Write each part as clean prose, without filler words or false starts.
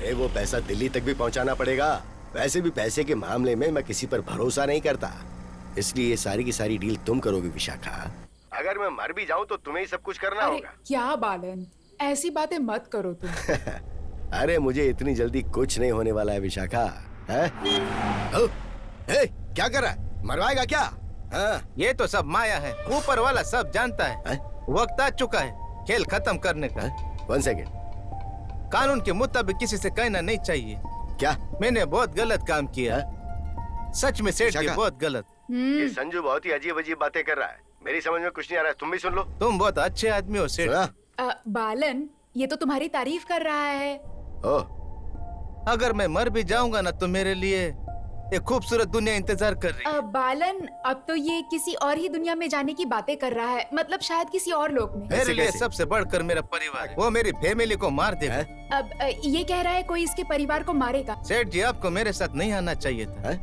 अरे वो पैसा दिल्ली तक भी पहुंचाना पड़ेगा। वैसे भी पैसे के मामले में मैं किसी पर भरोसा नहीं करता, इसलिए ये सारी की सारी डील तुम करोगे विशाखा। अगर मैं मर भी जाऊं तो तुम्हें ही सब कुछ करना होगा। क्या बालन, ऐसी बातें मत करो तुम। अरे मुझे इतनी जल्दी कुछ नहीं होने वाला है विशाखा। है? क्या कर रहा है? मरवाएगा क्या? ये तो सब माया है, ऊपर वाला सब जानता है। वक्त आ चुका है खेल खत्म करने का। 1 सेकेंड। कानून के मुताबिक किसी से कहना नहीं चाहिए। क्या? मैंने बहुत गलत काम किया। सच में सेठ जी, बहुत गलत। ये संजू बहुत ही अजीब अजीब बातें कर रहा है, मेरी समझ में कुछ नहीं आ रहा है। तुम भी सुन लो। तुम बहुत अच्छे आदमी हो सेठ। बालन, ये तो तुम्हारी तारीफ कर रहा है। अगर मैं मर भी जाऊंगा ना तो मेरे लिए एक खूबसूरत दुनिया इंतजार कर रही है। बालन, अब तो ये किसी और ही दुनिया में जाने की बातें कर रहा है, मतलब शायद किसी और लोक में। मेरे लिए सबसे बढ़कर मेरा परिवार है। वो मेरी फैमिली को मार देगा। अब ये कह रहा है कोई इसके परिवार को मारेगा। सेठ जी, आपको मेरे साथ नहीं आना चाहिए था।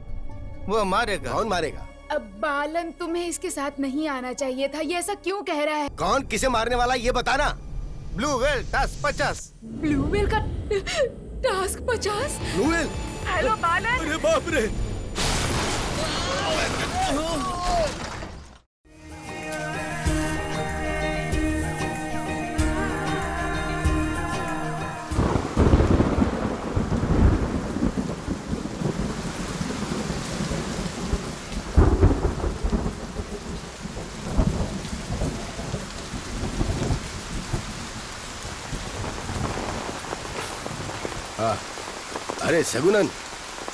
वो मारेगा। कौन मारेगा? अब बालन, तुम्हें इसके साथ नहीं आना चाहिए था। ये ऐसा क्यों कह रहा है? कौन किसे मारने वाला ये बताना। Blue whale task 50। Blue whale का task 50? Blue whale? Hello Balan. अरे बाप रे। अरे सगुनन,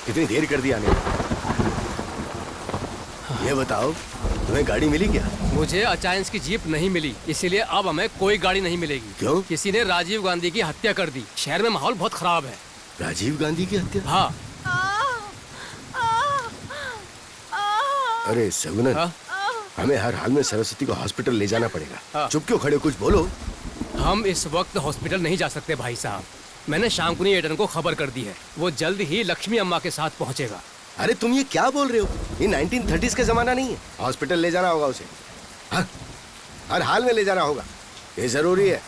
इतनी देर कर दी आने में। ये बताओ, तुम्हें गाड़ी मिली क्या? मुझे अचायंस की जीप नहीं मिली, इसीलिए अब हमें कोई गाड़ी नहीं मिलेगी। क्यों? किसी ने राजीव गांधी की हत्या कर दी। शहर में माहौल बहुत खराब है। राजीव गांधी की हत्या? हाँ। अरे सगुनन, हमें हर हाल में सरस्वती को हॉस्पिटल ले जाना पड़ेगा। चुप क्यों खड़े हो, कुछ बोलो। हम इस वक्त हॉस्पिटल नहीं जा सकते भाई साहब। मैंने शांकुनी एडन को खबर कर दी है, वो जल्द ही लक्ष्मी अम्मा के साथ पहुंचेगा। अरे तुम ये क्या बोल रहे हो? ये 1930s का जमाना नहीं है। हॉस्पिटल ले जाना होगा उसे। हर हाल में ले जाना होगा, ये जरूरी है।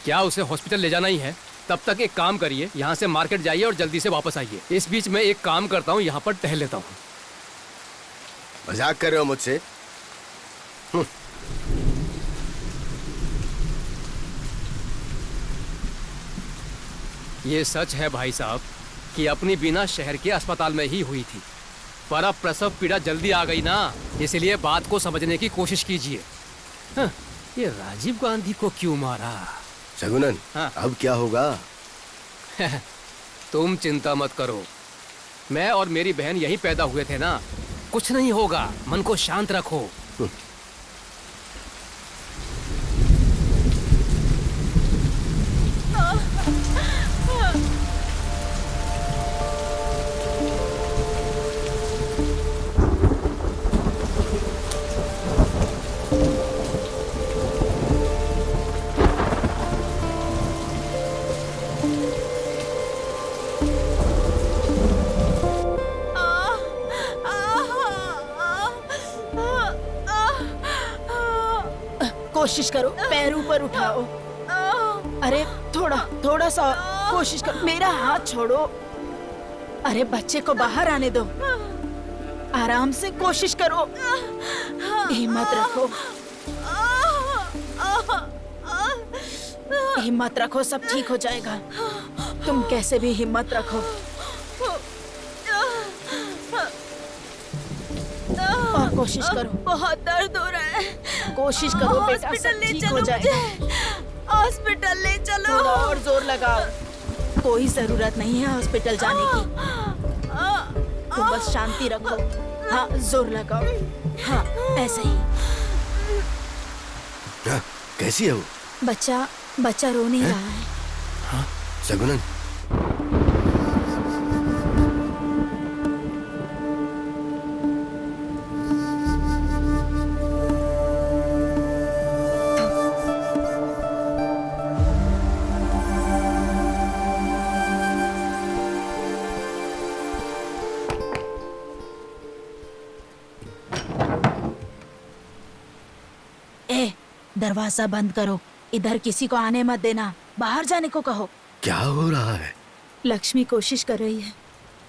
क्या उसे हॉस्पिटल ले जाना ही है? तब तक एक काम करिए, यहाँ से मार्केट जाइए और जल्दी से वापस आइए। इस बीच में एक काम करता हूँ, यहाँ पर टहल लेता हूँ। मजाक कर रहे हो मुझसे? ये सच है भाई साहब कि अपनी बिना शहर के अस्पताल में ही हुई थी, पर अब प्रसव पीड़ा जल्दी आ गई ना, इसलिए बात को समझने की कोशिश कीजिए। ये राजीव गांधी को क्यों मारा? सगुनन, अब क्या होगा? तुम चिंता मत करो, मैं और मेरी बहन यहीं पैदा हुए थे ना, कुछ नहीं होगा। मन को शांत रखो। कोशिश करो, पैर ऊपर उठाओ। अरे थोड़ा सा कोशिश करो। मेरा हाथ छोड़ो। अरे बच्चे को बाहर आने दो। आराम से कोशिश करो, हिम्मत रखो। हिम्मत रखो, सब ठीक हो जाएगा। तुम कैसे भी हिम्मत रखो और कोशिश करो। बहुत दर्द हो रहा है। कोशिश करो बेटा, सब ठीक हो जाएगा। हॉस्पिटल ले चलो। थोड़ा और जोर लगाओ। कोई जरूरत नहीं है हॉस्पिटल जाने की। तुम बस शांति रखो। हाँ, जोर लगाओ। हाँ, ऐसे ही। कैसी है वो? बच्चा रो नहीं रहा है। हाँ, सगुनन, दरवाजा बंद करो। इधर किसी को आने मत देना। बाहर जाने को कहो। क्या हो रहा है? लक्ष्मी कोशिश कर रही है,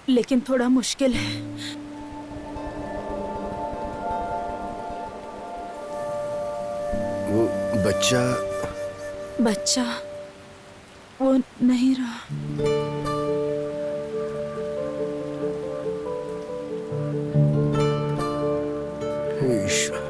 लेकिन थोड़ा मुश्किल है। वो बच्चा बच्चा वो नहीं रहा। ईश्वर।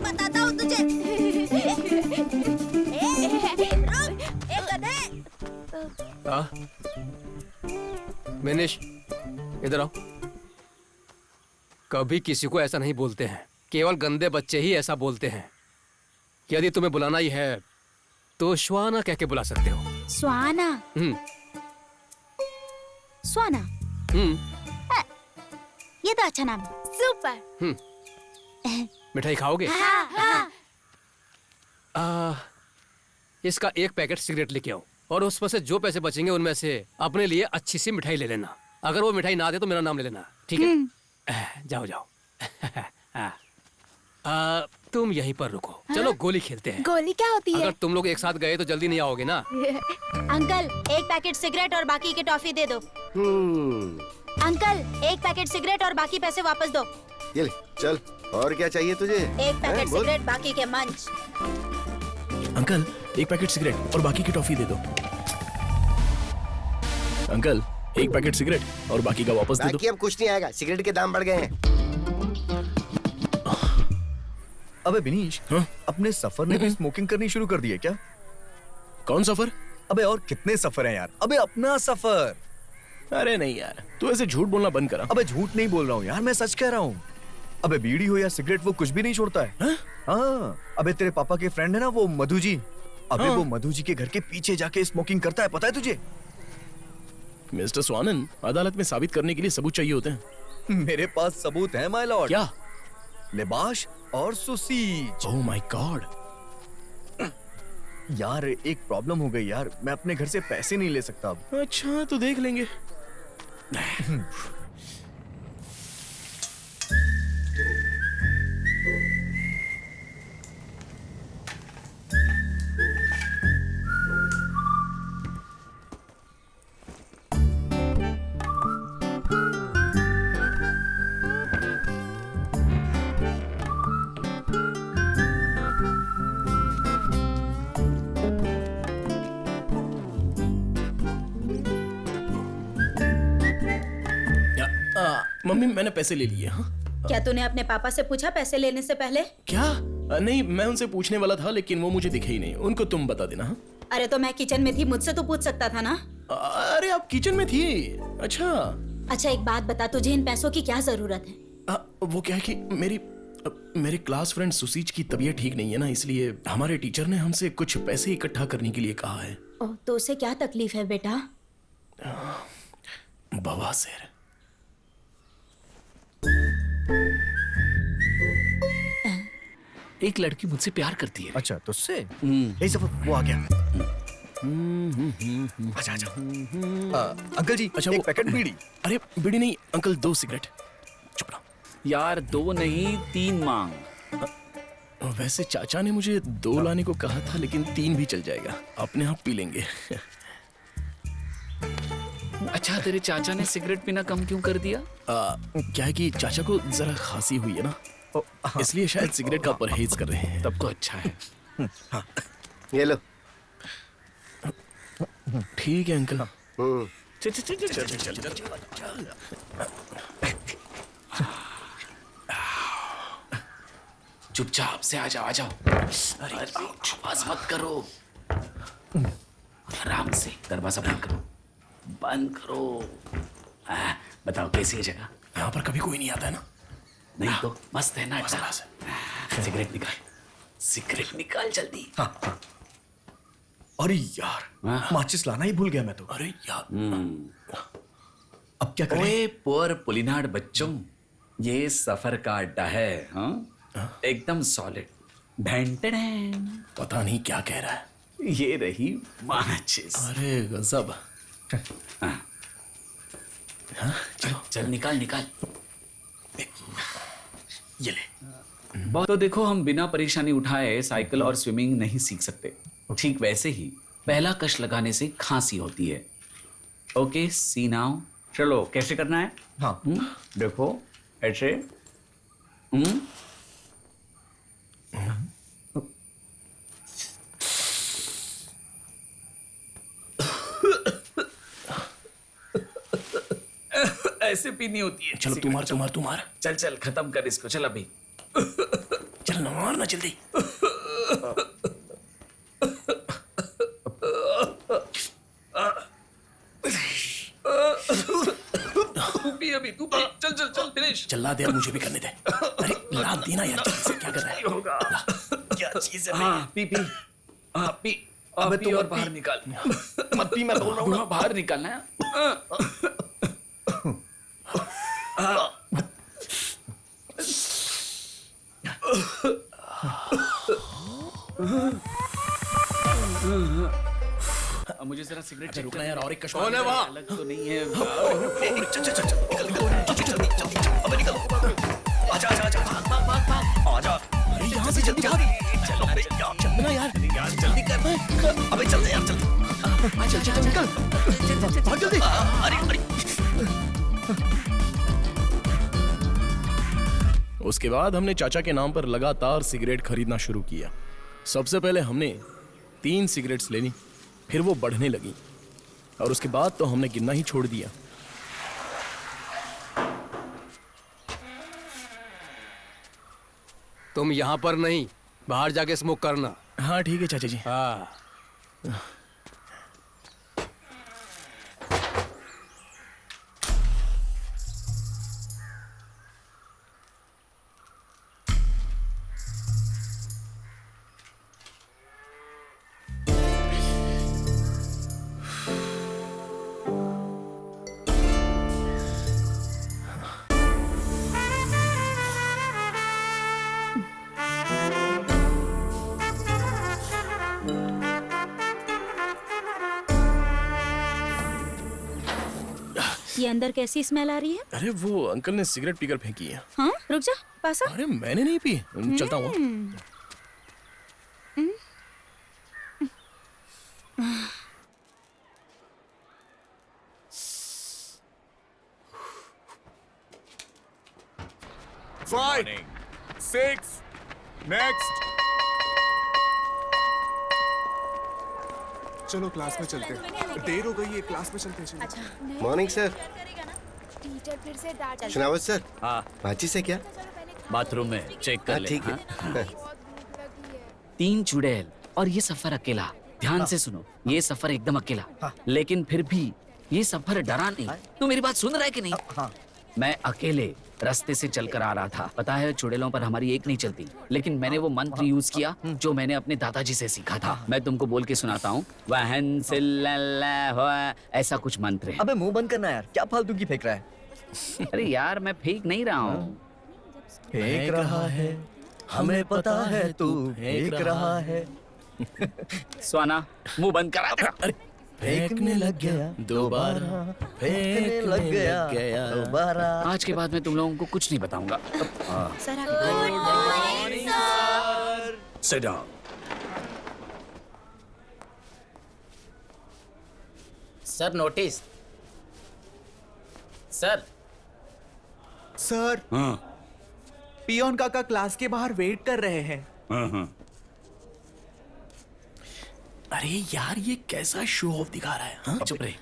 बताता हूँ तुझे। रुक, एक गधे। मिनिश, इधर आओ। कभी किसी को ऐसा नहीं बोलते हैं, केवल गंदे बच्चे ही ऐसा बोलते हैं। यदि तुम्हें बुलाना ही है तो श्वाना कह के बुला सकते हो। स्वाना। स्वाना, ये तो अच्छा नाम है। सुपर। मिठाई खाओगे? हाँ, हाँ। इसका एक पैकेट सिगरेट लेके आओ और उसमें से जो पैसे बचेंगे उनमें से अपने लिए अच्छी सी मिठाई ले लेना। अगर वो मिठाई ना दे तो मेरा नाम ले लेना, ठीक है? जाओ जाओ। तुम यहीं पर रुको। चलो गोली खेलते हैं। गोली क्या होती है? अगर तुम लोग एक साथ गए तो जल्दी नहीं आओगे ना। अंकल, एक पैकेट सिगरेट और बाकी के टॉफी दे दो। अंकल, एक पैकेट सिगरेट और बाकी पैसे वापस दो। ये ले, चल। और क्या चाहिए तुझे? एक पैकेट बोल। सिगरेट, बाकी के मंच। अंकल, एक पैकेट सिगरेट और बाकी की टॉफी दे दो। अंकल, एक पैकेट सिगरेट और बाकी का वापस दे दो। बाकी अब कुछ नहीं आएगा, सिगरेट के दाम बढ़ गए हैं। अबे बिनीश, अपने सफर ने भी स्मोकिंग करनी शुरू कर दी है क्या? कौन सफर? अबे और कितने सफर हैं यार? अबे अपना सफर। अरे नहीं यार, तू ऐसे झूठ बोलना बंद करा। अबे झूठ नहीं बोल रहा हूँ यार, मैं सच कह रहा हूँ। अबे बीड़ी हो या सिगरेट, वो कुछ भी नहीं छोड़ता है। हाँ, अबे तेरे पापा के फ्रेंड है ना वो मधु जी, अबे वो मधु जी के घर के पीछे जाके स्मोकिंग करता है, पता है तुझे? मिस्टर स्वानंद, अदालत में साबित करने के लिए सबूत चाहिए होते हैं। मेरे पास सबूत है माय लॉर्ड। क्या? लिबाश और सुसीज। Oh my God. यार एक प्रॉब्लम हो गई यार, मैं अपने घर से पैसे नहीं ले सकता अब। अच्छा तो देख लेंगे। मम्मी मैंने पैसे ले लिए। हाँ क्या तूने अपने पापा से पूछा पैसे लेने से पहले? क्या? नहीं, मैं उनसे पूछने वाला था लेकिन वो मुझे दिखे ही नहीं। उनको तुम बता देना। हाँ? अरे तो मैं किचन में थी, मुझसे तो पूछ सकता था ना। अरे आप किचन में थी? अच्छा अच्छा एक बात बता, तुझे इन पैसों की क्या जरूरत है? वो क्या है कि मेरे क्लास फ्रेंड सुसीज की तबीयत ठीक नहीं है ना, इसलिए हमारे टीचर ने हमसे कुछ पैसे इकट्ठा करने के लिए कहा है। ओह, तो उसे क्या तकलीफ है बेटा? बवासीर। एक लड़की मुझसे प्यार करती है। अच्छा तुझसे? यही सब वो आ गया। आजा आजा। अंकल जी, अच्छा, एक वो- पैकेट बीड़ी। अरे बीड़ी नहीं अंकल, 2 सिगरेट। चुप रहो। यार 2 नहीं 3 मांग। वैसे चाचा ने मुझे 2 लाने को कहा था, लेकिन 3 भी चल जाएगा, अपने आप पी लेंगे। अच्छा तेरे चाचा ने सिगरेट पीना कम क्यों कर दिया? क्या है कि चाचा को जरा खांसी हुई है ना, इसलिए शायद सिगरेट का परहेज कर रहे हैं। तब तो अच्छा है। ये लो। ठीक है अंकल। चल चल चल चल चल चल चल। चुपचाप से आ जाओ। अरे आवाज मत करो। आराम से दरवाजा बंद करो। बताओ कैसी है जगह? यहाँ पर कभी कोई नहीं आता है ना। नहीं तो मस्त है ना। अच्छा सिगरेट निकाल जल्दी। अरे यार, माचिस लाना ही भूल गया मैं तो। अरे यार, अब क्या करें? ओए पुअर पुलिनाड बच्चों, ये सफर का अड्डा है। हाँ एकदम सॉलिड। पता नहीं क्या कह रहा है। ये रही माचिस। अरे गजब। चल निकाल। ये ले। तो देखो, हम बिना परेशानी उठाए साइकिल और स्विमिंग नहीं सीख सकते। ठीक वैसे ही पहला कश लगाने से खांसी होती है। ओके सी नाउ। चलो कैसे करना है? हाँ। देखो ऐसे। ऐसे पीनी होती है। चलो तू मार। चल खत्म कर इसको। चल अभी चल ना, मार ना जल्दी। तू पी। चल फिनिश। चला दे, अब मुझे भी करने दे। अरे लाद देना यार, जल्दी से, क्या कर रहा है? होगा क्या चीज है? हाँ पी। अबे तू और बाहर निकाल। मत पी, मैं बोल रहा हूँ। बाहर निकालना है। मुझे जरा सिगरेट चेक रुकना यार, और एक कश कौन है वहाँ? अलग तो नहीं है। अरे यहाँ से जल्दी भाग। चलना यार, जल्दी कर। अबे चल यार, चल निकल, भाग जल्दी। उसके बाद हमने चाचा के नाम पर लगातार सिगरेट खरीदना शुरू किया। सबसे पहले हमने 3 सिगरेट्स ले ली, फिर वो बढ़ने लगी, और उसके बाद तो हमने गिनना ही छोड़ दिया। तुम यहाँ पर नहीं, बाहर जाके स्मोक करना। हाँ ठीक है चाचा जी। हाँ ये अंदर कैसी स्मेल आ रही है? अरे वो अंकल ने सिगरेट पीकर फेंकी है। हाँ रुक जा पास आ। अरे मैंने नहीं पी, चलता हूँ। Five, 6, next. चलो क्लास में चलते हैं, देर हो गई है, क्लास में चलते हैं। अच्छा मॉर्निंग सर। टीचर फिर से डांट सुनावत सर। हाँ माचिस है क्या? बाथरूम में चेक कर ले। ठीक है। बहुत भूख लगी है। 3 चुड़ैल और ये सफर अकेला। ध्यान से सुनो, ये सफर एकदम अकेला, लेकिन फिर भी ये सफर डरा नहीं। तू मेरी बात सुन रहा है कि नहीं? मैं अकेले रास्ते से चलकर आ रहा था। पता है चुड़ैलों पर हमारी एक नहीं चलती, लेकिन मैंने वो मंत्र यूज किया जो मैंने अपने दादाजी से सीखा था। मैं तुमको बोल के सुनाता हूँ। वहन ऐसा कुछ मंत्र है। अबे मुंह बंद करना यार, क्या फालतू की फेंक रहा है? अरे यार मैं फेंक नहीं रहा हूँ। फेंक रहा है, हमें पता है तू फेंक रहा है। स्वाना मुंह बंद करा दे। अरे फेंकने लग गया दोबारा, फेंकने लग गया दोबारा। आज के बाद मैं तुम लोगों को कुछ नहीं बताऊंगा। Sir Sit down. Sir notice. Sir sir peon काका क्लास के बाहर वेट कर रहे हैं। अरे यार ये कैसा शो ऑफ दिखा रहा है। हाँ? चुप रहे।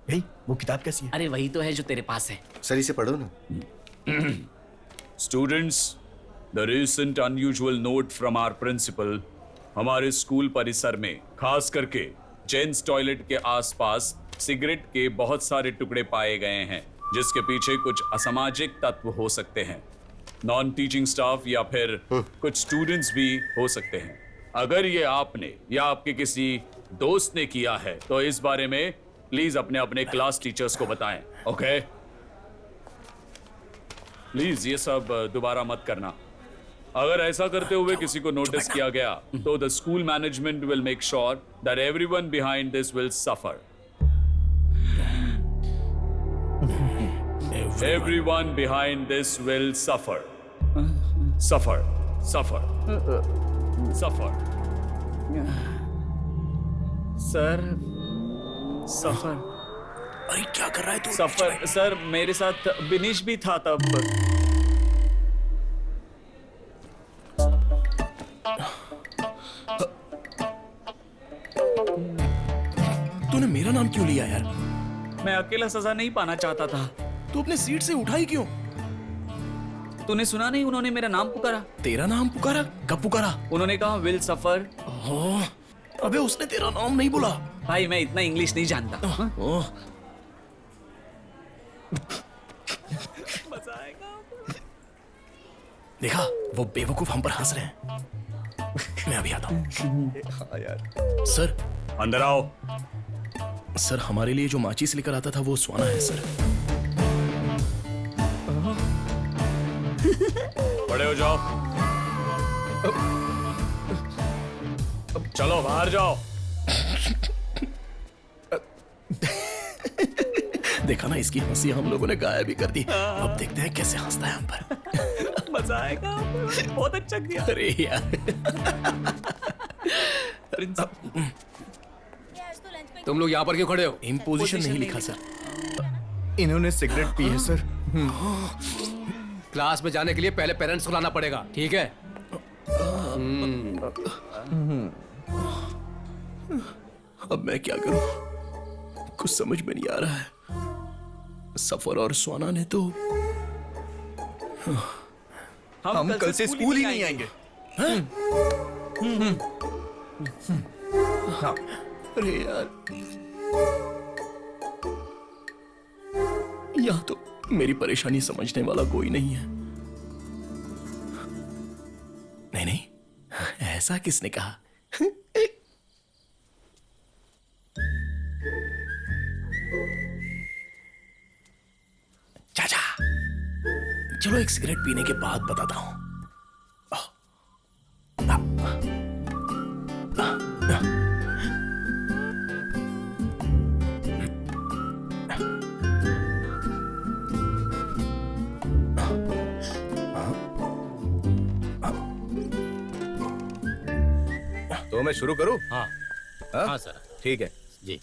भाई वो किताब कैसी है? अरे वही तो है जो तेरे पास है। सर इसे पढ़ो ना। Students, the recent unusual note from our principal हमारे स्कूल परिसर में खास करके जेंट्स टॉयलेट के आसपास सिगरेट के बहुत सारे टुकड़े पाए गए हैं, जिसके पीछे कुछ असामाजिक तत्व हो सकते हैं। नॉन टीचिंग स्टाफ या फिर कुछ स्टूडेंट्स भी हो सकते हैं। अगर ये आपने या आपके किसी दोस्त ने किया है तो इस बारे में प्लीज अपने अपने क्लास टीचर्स को बताएं। ओके प्लीज ये सब दोबारा मत करना। अगर ऐसा करते हुए किसी को नोटिस किया गया तो the school management will make sure that everyone behind this will suffer. Everyone behind this will suffer. Suffer. Suffer. Suffer. Sir suffer. अरे क्या कर रहा है तू? सफर सर मेरे साथ बिनीश भी था तब। तूने मेरा नाम क्यों लिया यार? मैं अकेला सजा नहीं पाना चाहता था। तू अपने सीट से उठाई क्यों? तूने सुना नहीं उन्होंने मेरा नाम पुकारा? तेरा नाम पुकारा? कब पुकारा? उन्होंने कहा विल सफर। अबे उसने तेरा नाम नहीं बोला। भाई मैं इतना इंग्लिश नहीं जानता। देखा वो बेवकूफ हम पर हंस रहे हैं। मैं अभी आता हूँ। सर अंदर आओ। सर हमारे लिए जो माचिस लेकर आता था वो स्वाना है सर। बड़े हो जाओ। चलो बाहर जाओ। देखा ना इसकी हंसी हम लोगों ने गायब भी कर दी। अब देखते हैं कैसे हंसता है हम पर। मजा आएगा। बहुत अच्छा किया। अरे यार तुम लोग यहाँ पर क्यों खड़े हो? इम्पोजिशन नहीं लिखा सर। इन्होंने सिगरेट पी है सर। क्लास में जाने के लिए पहले पेरेंट्स को लाना पड़ेगा, ठीक है? अब मैं क्या करूं? कुछ समझ में नहीं आ रहा है। सफर और स्वाना ने तो हम कल से स्कूल ही नहीं आएंगे। अरे यार यहाँ तो मेरी परेशानी समझने वाला कोई नहीं है। नहीं नहीं, ऐसा किसने कहा? चाचा चलो एक सिगरेट पीने के बाद बताता हूं। तो मैं शुरू करूं? हाँ हाँ सर ठीक है जी।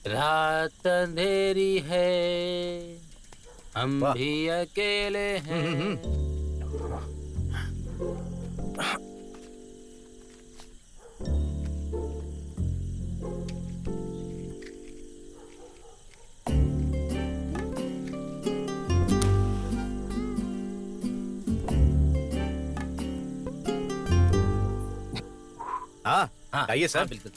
रात अंधेरी है, हम भी अकेले हैं। हाँ आइए सर। बिल्कुल।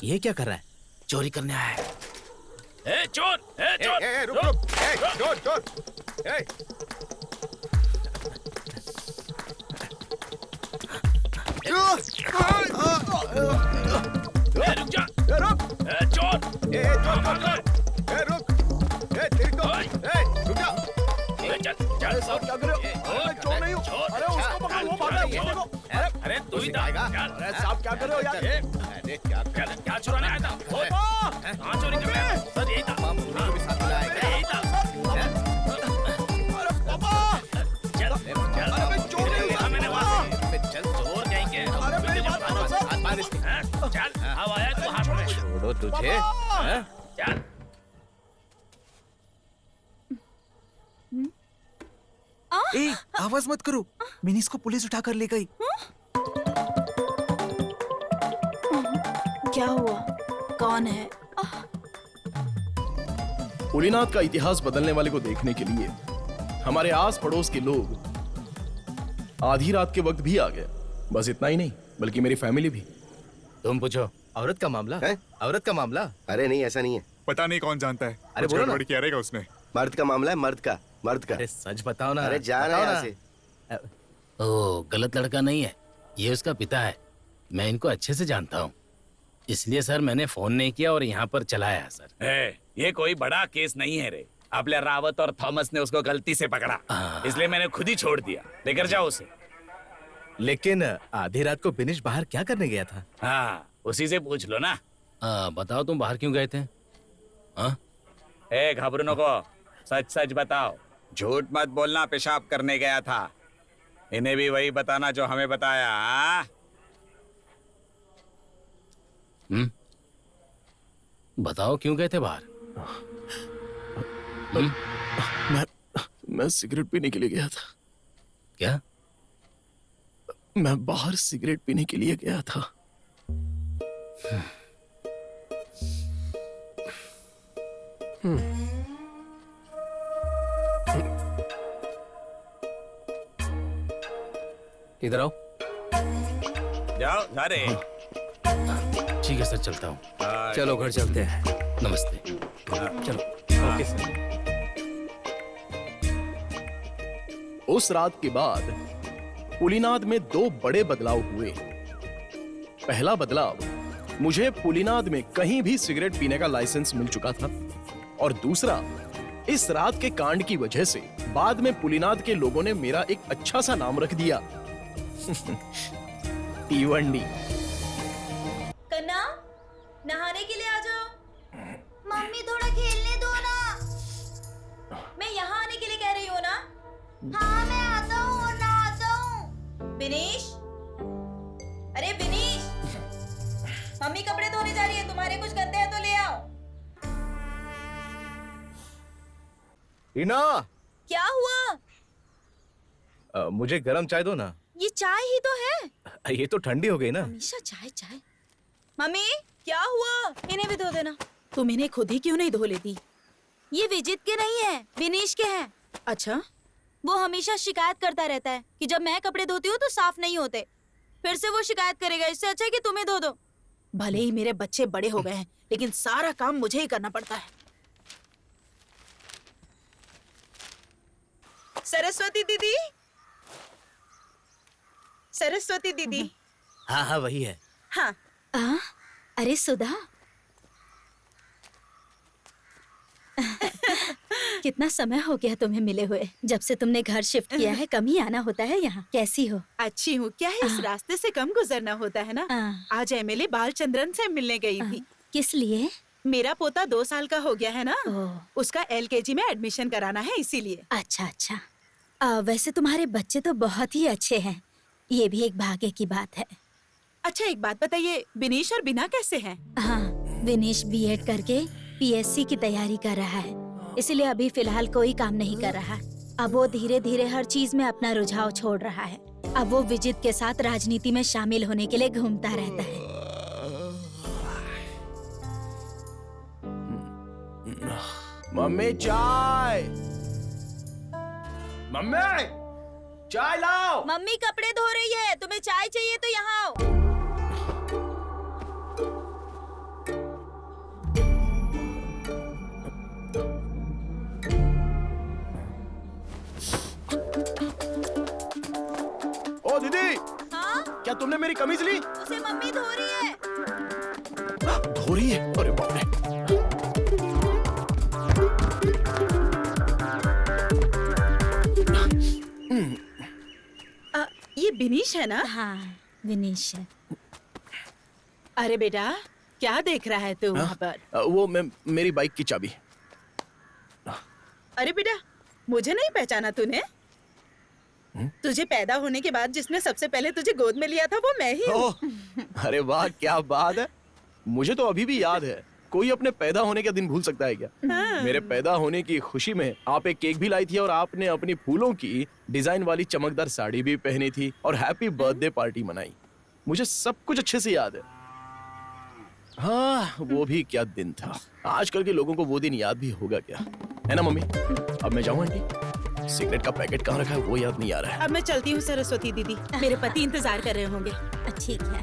ये क्या कर रहा है? चोरी करने आया है। ए चोर, ए चोर, रुक रुक, चोर चोर, रुक जा, चोर, रुक, तेरी तो, रुक जा। चल, साहब क्या कर रहे हो? मैं चोर नहीं हूँ। अरे उसको पकड़ो, वो भाग रहा है, वो देखो। अरे तू ही था। अरे साहब क्या कर रहे हो यार? अरे क्या चुराने आया था? कहाँ चोरी कर रहा है? सर यही था। यही था। अरे पापा! चल, अरे मैं चोर नहीं हूँ। मैंने वहाँ चल चोर कहीं के। अरे मेरी बात सुनो सर। चल, अब आया तू हाथ में। छोड़ो तुझे। चल। ए, आवाज मत करो। मिनीस को पुलिस उठा कर ले गई। क्या हुआ? कौन है? पुलिनाथ का इतिहास बदलने वाले को देखने के लिए हमारे आस पड़ोस के लोग आधी रात के वक्त भी आ गए। बस इतना ही नहीं, बल्कि मेरी फैमिली भी। तुम पूछो, औरत का मामला है? औरत का मामला? अरे नहीं, ऐसा नहीं है। पता नहीं कौन जानता है। अरे बोलो ना। क्या रहेगा उसमें? मर्द का मामला है, मर्द का। अरे सच बताओ ना। अरे जाना यहाँ से। ओ, गलत लड़का नहीं है, ये उसका पिता है। मैं इनको अच्छे से जानता हूँ, इसलिए सर मैंने फोन नहीं किया और यहाँ पर चलाया सर। ये कोई बड़ा केस नहीं है रे। आपले रावत और थॉमस ने उसको गलती से पकड़ा, इसलिए मैंने खुद ही छोड़ दिया। लेकर जाओ उसे। लेकिन आधी रात को बिनिश बाहर क्या करने गया था? हाँ, उसी से पूछ लो ना। बताओ तुम बाहर क्यों गए थे? घबरू नको, सच सच बताओ। झूठ मत बोलना। पेशाब करने गया था। इन्हें भी वही बताना जो हमें बताया। बताओ क्यों गए थे बाहर? मैं सिगरेट पीने के लिए गया था। क्या? मैं बाहर सिगरेट पीने के लिए गया था। इधर आओ। जाओ जा रे। ठीक है सर, चलता हूँ। चलो घर चलते हैं। नमस्ते। चलो। Okay sir. उस रात के बाद पुलिनाद में दो बड़े बदलाव हुए। पहला बदलाव, मुझे पुलिनाद में कहीं भी सिगरेट पीने का लाइसेंस मिल चुका था, और दूसरा, इस रात के कांड की वजह से बाद में पुलिनाद के लोगों ने मेरा एक अच्छा सा नाम रख दिया, तीवंडी। कन्ना, नहाने के लिए आ जाओ। मम्मी थोड़ा खेलने दो ना। मैं यहाँ आने के लिए कह रही हूँ ना। हाँ मैं आता हूँ, नहाता हूँ। विनीश, अरे विनीश, मम्मी कपड़े धोने जा रही है, तुम्हारे कुछ गंदे हैं तो ले आओ। हीना, क्या हुआ? मुझे गरम चाय दो ना। ये चाय ही तो है। ये तो ठंडी हो गई ना। हमेशा चाय चाय। मम्मी क्या हुआ? इन्हें भी धो देना। तुम इन्हें खुद ही क्यों नहीं धो लेती? ये विजित के नहीं है, विनीश के हैं। अच्छा, वो हमेशा शिकायत करता रहता है कि जब मैं कपड़े धोती हूँ तो साफ नहीं होते। फिर से वो शिकायत करेगा, इससे अच्छा है कि तुम्हें धो दो। भले ही मेरे बच्चे बड़े हो गए हैं, लेकिन सारा काम मुझे ही करना पड़ता है। सरस्वती दीदी, सरस्वती दीदी। हाँ हाँ वही है। हाँ। अरे सुधा, कितना समय हो गया तुम्हें मिले हुए। जब से तुमने घर शिफ्ट किया है कम ही आना होता है यहाँ। कैसी हो? अच्छी हूँ। क्या है, इस रास्ते से कम गुजरना होता है ना। आज एमएलए बालचंद्रन से मिलने गई थी। किस लिए? मेरा पोता 2 साल का हो गया है ना, उसका LKG में एडमिशन कराना है, इसीलिए। अच्छा अच्छा। वैसे तुम्हारे बच्चे तो बहुत ही अच्छे हैं, ये भी एक भाग्य की बात है। अच्छा एक बात बताइए, विनीश और बिना कैसे हैं? हाँ, विनीश B.Ed करके PSC की तैयारी कर रहा है, इसलिए अभी फिलहाल कोई काम नहीं कर रहा। अब वो धीरे धीरे हर चीज में अपना रुझाव छोड़ रहा है। अब वो विजित के साथ राजनीति में शामिल होने के लिए घूमता रहता है। मम्मी चाय, मम्मी चाय लाओ। मम्मी कपड़े धो रही है, तुम्हें चाय चाहिए तो यहाँ आओ। धो रही है, अरे बाप रे। ये बिनीश है ना? हाँ विनीश है। अरे बेटा क्या देख रहा है तू वहाँ पर? वो मेरी बाइक की चाबी। अरे बेटा मुझे नहीं पहचाना तूने? तुझे पैदा होने के बाद जिसने सबसे पहले तुझे गोद में लिया था वो मैं ही हूँ। अरे वाह क्या बात है, मुझे तो अभी भी याद है। कोई अपने पैदा होने का दिन भूल सकता है क्या? मेरे पैदा होने की खुशी में आप एक केक भी लाई थी और आपने अपनी फूलों की डिजाइन वाली चमकदार साड़ी भी पहनी थी और हैप्पी बर्थडे पार्टी मनाई। मुझे सब कुछ अच्छे से याद है। हाँ वो भी क्या दिन था। आजकल के लोगों को वो दिन याद भी होगा क्या, है ना मम्मी? अब मैं जाऊँ आंटी? सिगरेट का पैकेट कहाँ रखा है वो याद नहीं आ रहा है। अब मैं चलती हूँ सरस्वती दीदी, मेरे पति इंतजार कर रहे होंगे। ठीक है।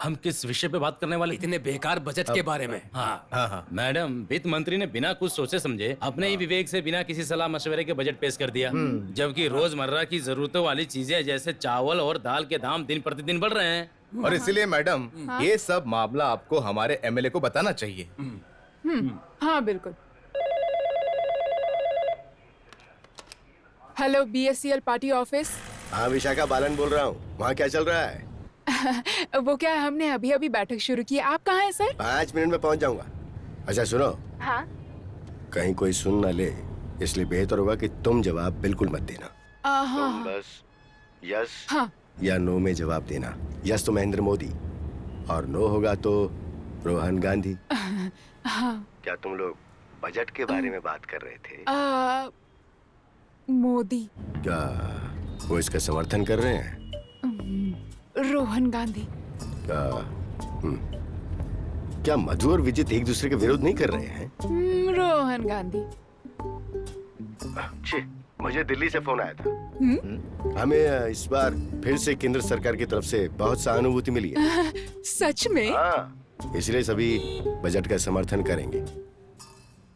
हम किस विषय पे बात करने वाले? इतने बेकार बजट के बारे में। हाँ मैडम, वित्त मंत्री ने बिना कुछ सोचे समझे अपने ही विवेक से बिना किसी सलाह मशवरे के बजट पेश कर दिया, जबकि रोजमर्रा की जरूरतों वाली चीजें जैसे चावल और दाल के दाम दिन प्रतिदिन बढ़ रहे हैं। और इसीलिए मैडम ये सब मामला आपको हमारे एमएलए को बताना चाहिए। हाँ बिल्कुल। Hello BSCL party office. हाँ विशाखा बालन बोल रहा हूँ। वहाँ क्या चल रहा है? वो क्या, हमने अभी अभी बैठक शुरू की। आप कहाँ हैं सर? 5 मिनट में पहुँच जाऊंगा। अच्छा सुनो, हाँ कहीं कोई सुन ना ले, इसलिए बेहतर होगा कि तुम जवाब बिल्कुल मत देना। तुम बस यस या नो में जवाब देना। यस तो महेंद्र मोदी और नो होगा तो रोहन गांधी। क्या तुम लोग बजट के बारे में बात कर रहे थे? मोदी। क्या वो इसका समर्थन कर रहे हैं? रोहन गांधी। क्या मधु और विजित एक दूसरे के विरोध नहीं कर रहे हैं? रोहन गांधी। मुझे दिल्ली से फोन आया था। हमें इस बार फिर से केंद्र सरकार की तरफ से बहुत सहानुभूति मिली है। सच में? हाँ, इसलिए सभी बजट का समर्थन करेंगे।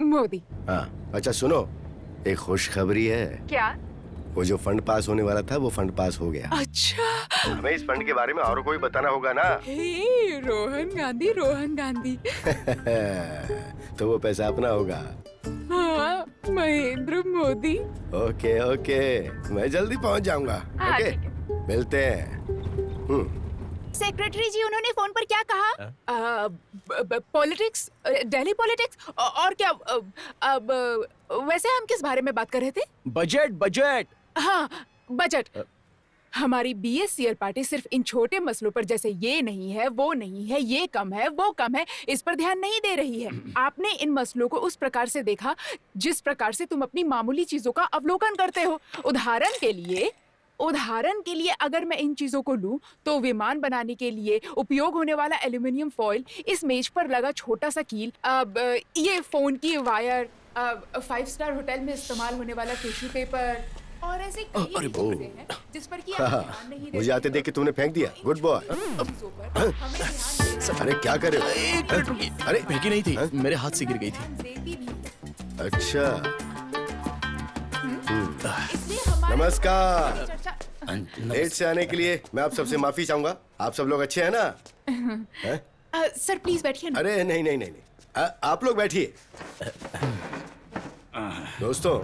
मोदी। हाँ अच्छा सुनो, एक खुशखबरी है। क्या? वो जो फंड पास होने वाला था वो फंड पास हो गया। अच्छा। हमें इस फंड के बारे में और कोई बताना होगा ना। हे, रोहन गांधी रोहन गांधी। तो वो पैसा अपना होगा। हाँ, महेंद्र मोदी। ओके ओके, मैं जल्दी पहुंच जाऊंगा। ओके मिलते हैं। सेक्रेटरी जी उन्होंने फोन पर क्या कहा? पॉलिटिक्स, दिल्ली पॉलिटिक्स और क्या? अब वैसे हम किस बारे में बात कर रहे थे? Budget budget. हाँ बजट। हमारी बीएससीएल पार्टी सिर्फ इन छोटे मसलों पर जैसे ये नहीं है, वो नहीं है, ये कम है, वो कम है, इस पर ध्यान नहीं दे रही है। आपने इन मसलों को उस प्रकार से देखा जिस प्रकार से तुम अपनी मामूली चीजों का अवलोकन करते हो। उदाहरण के लिए अगर मैं इन चीजों को लूं तो विमान बनाने के लिए उपयोग होने वाला एल्यूमिनियम फॉइल, इस मेज पर लगा छोटा सा कील, अब ये फोन की वायर, 5 स्टार होटल में इस्तेमाल होने वाला टिश्यू पेपर और ऐसे कई चीजें हैं जिस पर कि आप ध्यान नहीं देते। मुझे आते देख के तुमने फेंक दिया। Good boy. अरे क्या कर रहे हो? एक मिनट रुकिए। अरे फेंकी नहीं थी, मेरे हाथ से गिर गई थी। अच्छा नमस्कार। लेट से आने के लिए मैं आप सबसे माफी चाहूंगा। आप सब लोग अच्छे हैं ना? सर प्लीज बैठिए ना। अरे नहीं नहीं नहीं, आप लोग बैठिए। दोस्तों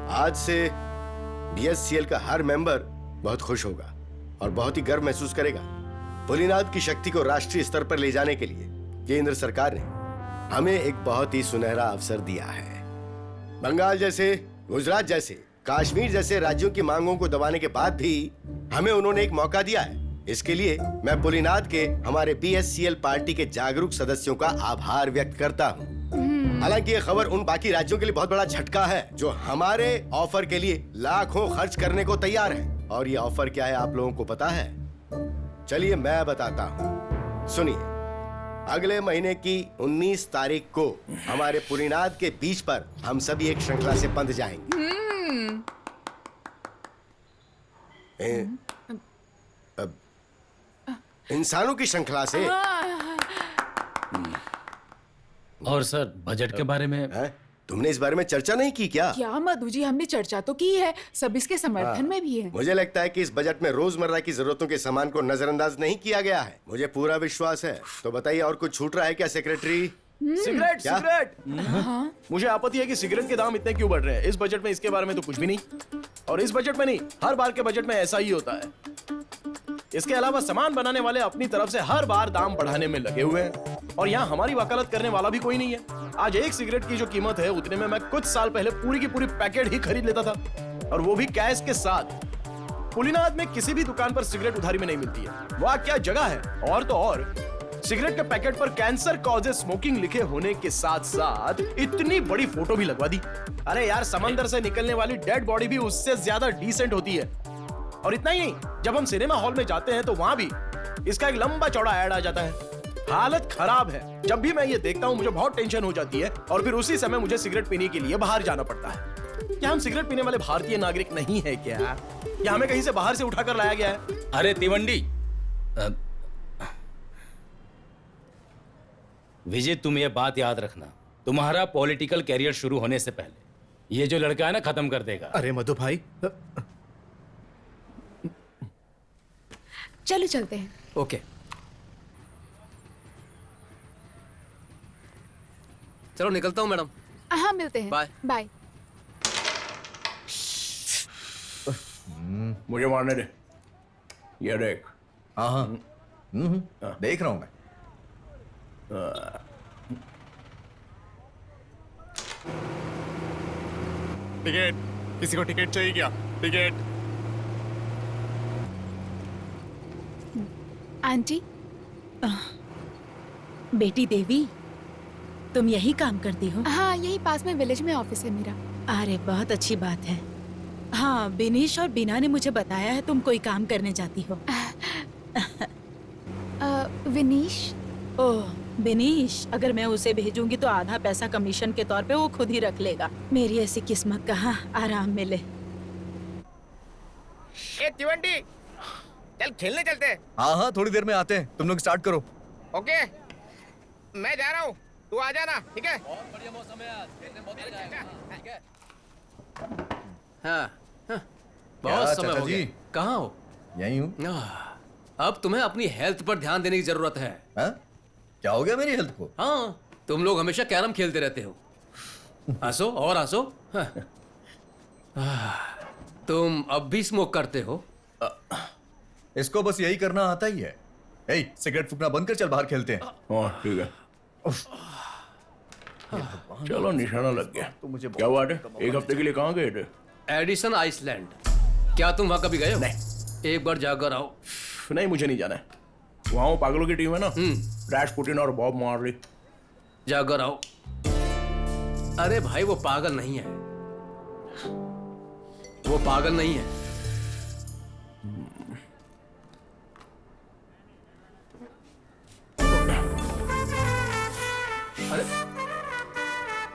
आज से बीएससीएल का हर मेंबर बहुत खुश होगा और बहुत ही गर्व महसूस करेगा। भोलेनाथ की शक्ति को राष्ट्रीय स्तर पर ले जाने के लिए केंद्र सरकार ने हमें एक बहुत ही सुनहरा अवसर दिया है। बंगाल जैसे, गुजरात जैसे, कश्मीर जैसे राज्यों की मांगों को दबाने के बाद भी हमें उन्होंने एक मौका दिया है। इसके लिए मैं भोलेनाथ के हमारे बीएससीएल पार्टी के जागरूक सदस्यों का आभार व्यक्त करता हूँ। हालांकि ये खबर उन बाकी राज्यों के लिए बहुत बड़ा झटका है जो हमारे ऑफर के लिए लाखों खर्च करने को तैयार है। और ये ऑफर क्या है आप लोगों को पता है? चलिए मैं बताता हूँ, सुनिए। अगले महीने की 19 तारीख को हमारे पुरीनाथ के बीच पर हम सभी एक श्रृंखला से बंध जाएंगे। इंसानों की श्रृंखला से। और सर बजट के बारे में? तुमने इस बारे में चर्चा नहीं की क्या? क्या मधु जी, हमने चर्चा तो की है, सब इसके समर्थन में भी है। मुझे लगता है कि इस बजट में रोजमर्रा की जरूरतों के सामान को नजरअंदाज नहीं किया गया है। मुझे पूरा विश्वास है। तो बताइए, और कुछ छूट रहा है क्या सेक्रेटरी? सिगरेट क्या? सिगरेट मुझे आपत्ति है कि सिगरेट के दाम इतने क्यों बढ़ रहे हैं। इस बजट में इसके बारे में तो कुछ भी नहीं, और इस बजट में नहीं, हर बार के बजट में ऐसा ही होता है। इसके अलावा सामान बनाने वाले अपनी तरफ से हर बार दाम बढ़ाने में लगे हुए हैं, और यहाँ हमारी वकालत करने वाला भी कोई नहीं है। आज एक सिगरेट की जो कीमत है उतने में मैं कुछ साल पहले पूरी की पूरी पैकेट ही खरीद लेता था, और वो भी कैश के साथ। पुलिनाद में किसी भी दुकान पर सिगरेट उधारी में नहीं मिलती है। वाह क्या जगह है। और तो और सिगरेट के पैकेट पर कैंसर कॉजेज स्मोकिंग लिखे होने के साथ साथ इतनी बड़ी फोटो भी लगवा दी। अरे यार, समंदर से निकलने वाली डेड बॉडी भी उससे ज्यादा डिसेंट होती है। और इतना ही नहीं, जब हम सिनेमा हॉल में जाते हैं तो वहां भी इसका एक लंबा चौड़ा ऐड आ जाता है। हालत खराब है। जब भी मैं ये देखता हूँ मुझे बहुत टेंशन हो जाती है, और फिर उसी समय मुझे सिगरेट पीने के लिए बाहर जाना पड़ता है। क्या हम सिगरेट पीने वाले भारतीय नागरिक नहीं है क्या? या हमें कहीं से बाहर से उठाकर लाया गया है? अरे तिवंडी, विजय, तुम ये बात याद रखना, तुम्हारा पॉलिटिकल कैरियर शुरू होने से पहले ये जो लड़का है ना, खत्म कर देगा। अरे मधु भाई, चलो चलते हैं। ओके, चलो निकलता हूँ मैडम। हाँ, मिलते हैं। बाय। बाय। मुझे मारने दे। ये देख। हाँ हाँ देख रहा हूं मैं। टिकट, किसी को टिकट चाहिए क्या? टिकट। आंटी, बेटी देवी, तुम यही काम करती हो? हाँ, यही पास में विलेज में ऑफिस है मेरा। अरे बहुत अच्छी बात है। हाँ, बिनीश और बीना ने मुझे बताया है तुम कोई काम करने जाती हो। विनीश? ओह बिनीश, अगर मैं उसे भेजूंगी तो आधा पैसा कमीशन के तौर पे वो खुद ही रख लेगा। मेरी ऐसी किस्मत कहाँ आराम मिले। ए तिवंडी, चल खेलने चलते हैं। हाँ हाँ थोड़ी देर में आते हैं, तुम लोग स्टार्ट करो। ओके, मैं जा रहा हूँ, तू आ जाना, ठीक है? बहुत बढ़िया मौसम है आज, खेलने बहुत मजा आएगा, ठीक है? हाँ, बहुत समय हो गया। कहाँ हो? यहीं हूँ। अब तुम्हें अपनी हेल्थ पर ध्यान देने की जरूरत है। हाँ? क्या हो गया मेरी हेल्थ को? हाँ, तुम लोग हमेशा कैरम खेलते रहते हो। हंसो और हंसो। तुम अब भी स्मोक करते हो? इसको बस यही करना आता ही है। ए, सिगरेट फूकना बंद कर, चल बाहर खेलते हैं। हाँ ठीक है। चलो निशाना लग गया। तो मुझे क्या बात है, एक हफ्ते के लिए कहाँ गए थे? Edison Iceland. क्या तुम वहां कभी गए हो? नहीं। एक बार जाकर आओ। नहीं, मुझे नहीं जाना है। वहाँ वो पागलों की टीम है ना, रैश पुटिन और बॉब मार्ली। जाकर आओ। अरे भाई, वो पागल नहीं है, वो पागल नहीं है। अरे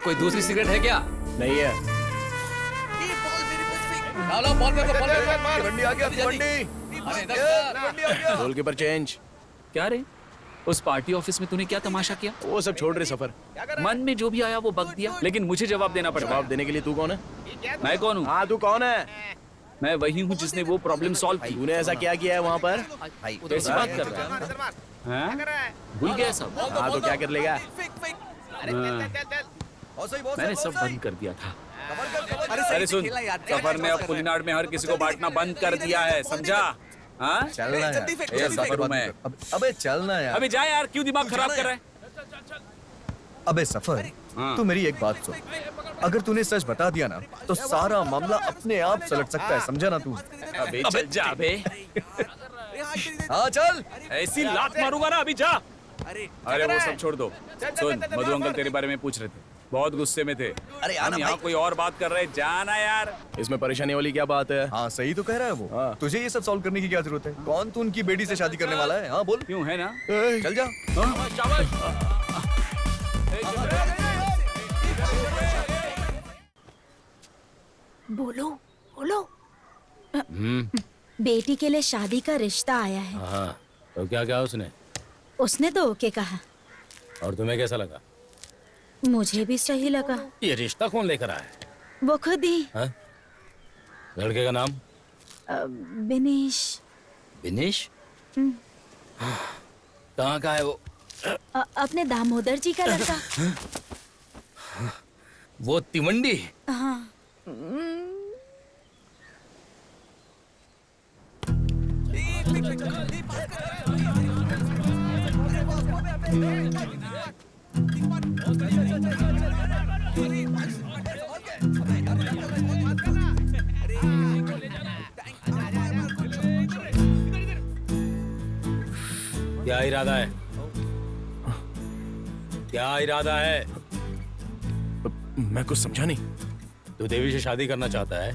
कोई दूसरी सिगरेट है क्या? नहीं है। लो, बॉल पे को, बॉल पे को। तिवंडी आ गया, तिवंडी। Goalkeeper change. क्या रे, उस पार्टी ऑफिस में तूने क्या तमाशा किया? वो सब छोड़ रहे सफर। मन में जो भी आया वो बक दिया, लेकिन मुझे जवाब देना पड़ेगा। जवाब देने के लिए तू कौन है? मैं कौन हूँ? हाँ, तू कौन है? मैं वही हूँ जिसने वो प्रॉब्लम सॉल्व की। तूने ऐसा क्या किया है वहाँ पर? कैसी बात कर रहा है? भूल गया सब? हाँ, तो क्या कर लेगा? मैंने सब बंद कर दिया था। अरे सुन, सफर ने अब पुलिनाड में हर किसी को बांटना बंद कर दिया है, समझा? हाँ, चलना यार। ये सफर हूँ मैं। अबे चलना यार। अबे जा यार, क्यों दिमाग खराब कर रहा है? अबे सफर, तू मेरी एक बात सुन। अगर तूने सच बता दिया ना तो सारा मामला अपने आप सलट सकता है, समझा ना तू? अबे चल जा बे। हाँ चल। ऐसी लात मारूंगा ना, अभी जा। अरे वो सब छोड़ दो। सुन, मधु अंकल तेरे बारे में पूछ रहे थे, बहुत गुस्से में थे। अरे हम यहाँ कोई और बात कर रहे, जाना यार। इसमें परेशानी वाली क्या बात है? हाँ सही तो कह रहा है वो। हाँ। तुझे ये सब सॉल्व करने की क्या जरूरत है? कौन तू उनकी बेटी से शादी करने वाला है? हाँ बोल। क्यों है ना? चल जा। बोलो बोलो। बेटी के लिए शादी का रिश्ता आया है। हाँ, तो क्या क्या उसने? उसने तो ओके कहा। और तुम्हें कैसा लगा? मुझे भी सही लगा। ये रिश्ता कौन लेकर आया है? वो खुद ही। हाँ? लड़के का नाम? बिनेश। विनेश? कहाँ का है वो? अपने दामोदर जी का लड़का। वो तिवंडी? हाँ। क्या इरादा है? क्या इरादा है? मैं कुछ समझा नहीं। तू देवी से शादी करना चाहता है?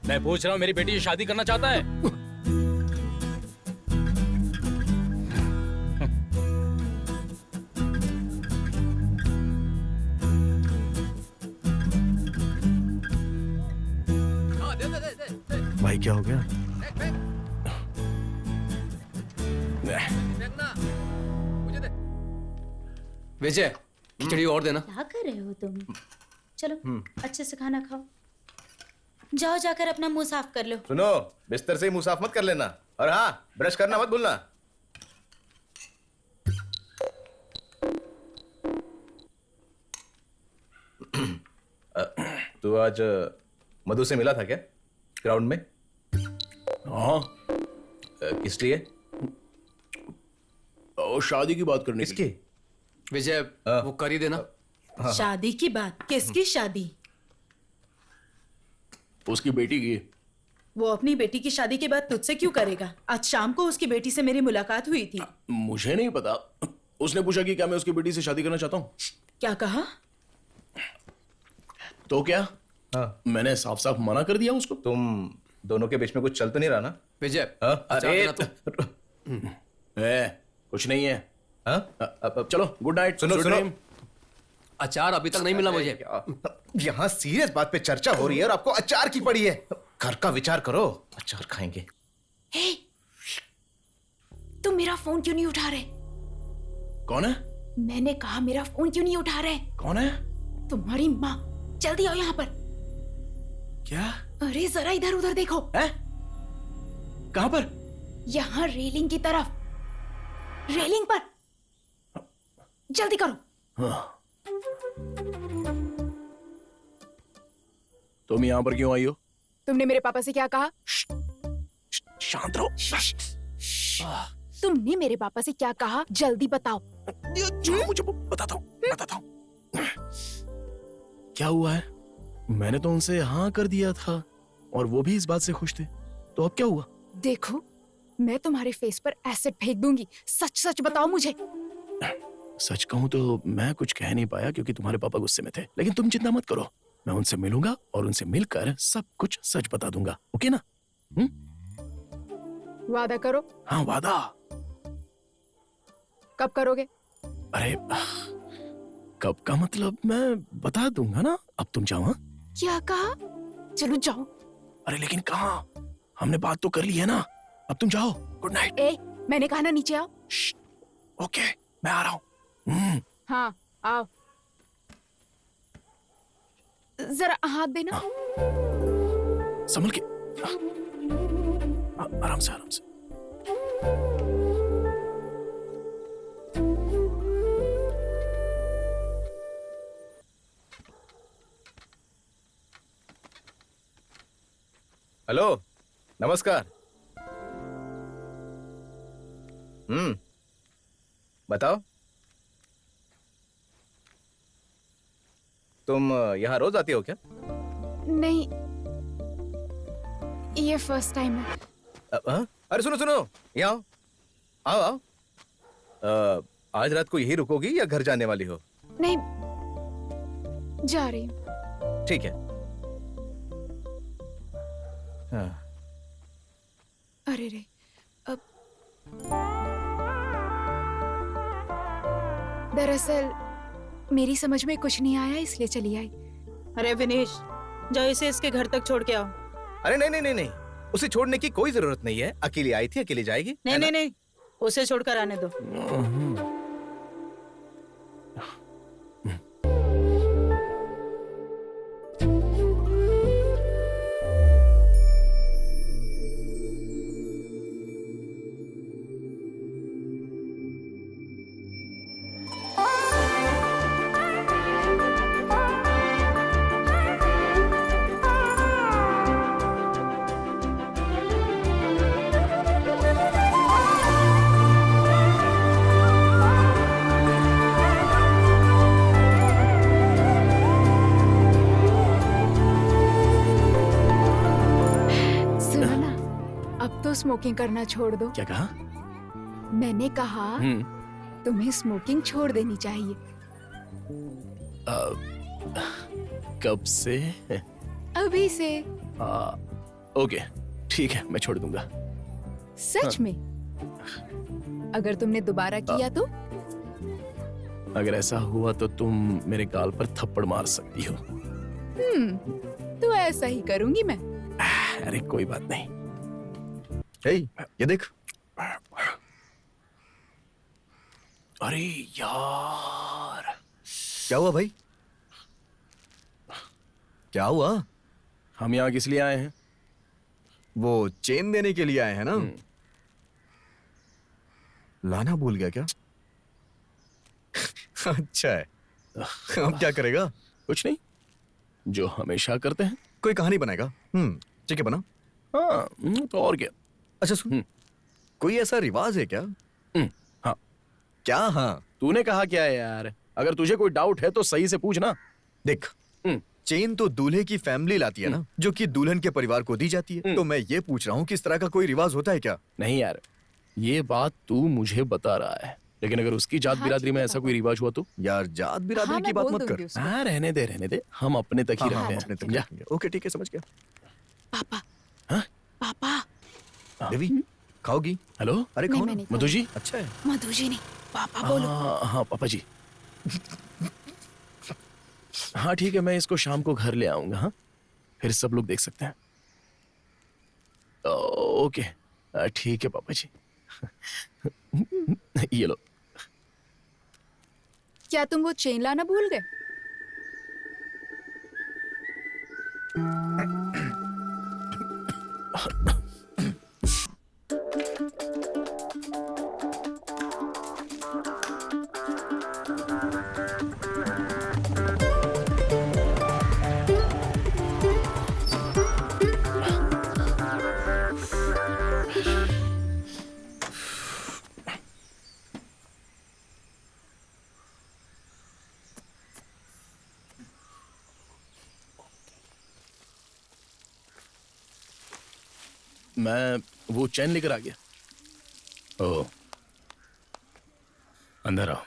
मैं पूछ रहा हूँ, मेरी बेटी से शादी करना चाहता है? भाई क्या हो गया? विजय, खिचड़ी और देना। क्या कर रहे हो तुम? चलो अच्छे से खाना खाओ। जाओ जाकर अपना मुंह साफ कर लो। सुनो, बिस्तर से ही मुंह साफ मत कर लेना, और हाँ, ब्रश करना मत भूलना। तू आज मधु से मिला था क्या ग्राउंड में? हाँ। किस लिए? शादी की बात करनी। इसकी? विजय, वो कर ही देना। शादी की बात? किसकी शादी? उसकी बेटी की। वो अपनी बेटी की शादी के बाद तुझसे क्यों करेगा? आज शाम को उसकी बेटी से मेरी मुलाकात हुई थी। मुझे नहीं पता। उसने पूछा कि क्या मैं उसकी बेटी से शादी करना चाहता हूँ। क्या कहा? तो क्या? मैंने साफ साफ मना कर दिया उसको। तुम दोनों के बीच में कुछ चल तो नहीं रहा ना? विजय, अरे कुछ नहीं है। चलो गुड नाइट। सुनो, अचार अभी तक नहीं मिला मुझे। यहाँ सीरियस बात पे चर्चा हो रही है और आपको अचार की पड़ी है। घर का विचार करो, अचार खाएंगे। हे, तुम मेरा फोन क्यों नहीं उठा रहे? कौन है? मैंने कहा मेरा फोन क्यों नहीं उठा रहे? कौन है? तुम्हारी माँ। जल्दी आओ यहाँ पर। क्या? अरे जरा इधर उधर देखो। है? कहाँ पर? यहाँ रेलिंग की तरफ। रेलिंग पर। जल्दी करो। हाँ। तुम यहाँ पर क्यों आई हो? तुमने मेरे पापा से क्या कहा? शांत रहो। तुमने मेरे पापा से क्या कहा? जल्दी बताओ। मुझे बताता हूँ। क्या हुआ है? मैंने तो उनसे हाँ कर दिया था और वो भी इस बात से खुश थे। तो अब क्या हुआ? देखो, मैं तुम्हारे फेस पर एसिड फेंक दूंगी। सच सच बताओ मुझे। सच कहूँ तो मैं कुछ कह नहीं पाया क्योंकि तुम्हारे पापा गुस्से में थे। लेकिन तुम चिंता मत करो, मैं उनसे मिलूंगा और उनसे मिलकर सब कुछ सच बता दूंगा। ओके ना? वादा करो। हाँ, वादा। कब करोगे? अरे कब का मतलब मैं बता दूंगा ना। अब तुम जाओ। हाँ? क्या कहा? चलो जाओ। अरे लेकिन कहाँ? हमने बात तो कर ली है ना। अब तुम जाओ। Good night. मैंने कहा ना नीचे आओ। ओके, मैं आ रहा हूँ। हाँ आओ। जरा हाथ देना। संभल के। आराम से, आराम से। हेलो, नमस्कार। बताओ, तुम यहाँ रोज आती हो क्या? नहीं, ये फर्स्ट टाइम है। अरे सुनो सुनो, यहाँ आओ आओ आओ। आज रात को यही रुकोगी या घर जाने वाली हो? नहीं, जा रही हूँ। ठीक है। हाँ। अरे रे, अब दरअसल मेरी समझ में कुछ नहीं आया, इसलिए चली आई। अरे विनेश, जाओ इसे इसके घर तक छोड़ के आओ। अरे नहीं नहीं नहीं नहीं, उसे छोड़ने की कोई जरूरत नहीं है। अकेली आई थी, अकेली जाएगी। नहीं नहीं नहीं, उसे छोड़कर आने दो। स्मोकिंग करना छोड़ दो। क्या कहा? मैंने कहा तुम्हें स्मोकिंग छोड़ देनी चाहिए। कब से? अभी से। ओके ठीक है, मैं छोड़ दूंगा। सच में? अगर तुमने दोबारा किया तो? अगर ऐसा हुआ तो तुम मेरे गाल पर थप्पड़ मार सकती हो। तो ऐसा ही करूंगी मैं। अरे कोई बात नहीं। हे, ये देख। अरे यार, क्या हुआ भाई? क्या हुआ? हम यहाँ किस लिए आए हैं? वो चेन देने के लिए आए हैं ना? लाना भूल गया क्या? अच्छा है। अब क्या करेगा? कुछ नहीं, जो हमेशा करते हैं। कोई कहानी बनाएगा? ठीक है, बना। हाँ, तो और क्या। अच्छा सुन, कोई ऐसा रिवाज है क्या? हाँ। क्या? हाँ, तूने कहा क्या है यार? अगर तुझे कोई डाउट है तो सही से पूछ ना। देख, चेन तो दूल्हे की फैमिली लाती है ना, जो कि दुल्हन के परिवार को दी जाती है। तो मैं ये पूछ रहा हूँ कि इस तरह का कोई रिवाज होता है क्या? नहीं यार, ये बात तू मुझे बता रहा है, लेकिन अगर उसकी जात बिरादरी में ऐसा कोई रिवाज हुआ तो? यार जात बिरादरी की बात मत कर। हाँ, रहने दे, हम अपने तक ही रहते हैं। अपने तक रखेंगे। ओके ठीक है, समझ गया। पापा। हाँ? पापा। देवी, खाओगी? हेलो। अरे खाओ ना। मधु जी। अच्छा है। मधु जी नहीं, पापा बोलो। हाँ पापा जी। हाँ ठीक है, मैं इसको शाम को घर ले आऊंगा। हाँ, फिर सब लोग देख सकते हैं। ओके ठीक है पापा जी। ये लो। क्या तुम वो चेन लाना भूल गए? मैं वो चैन लेकर आ गया। ओ, अंदर आओ।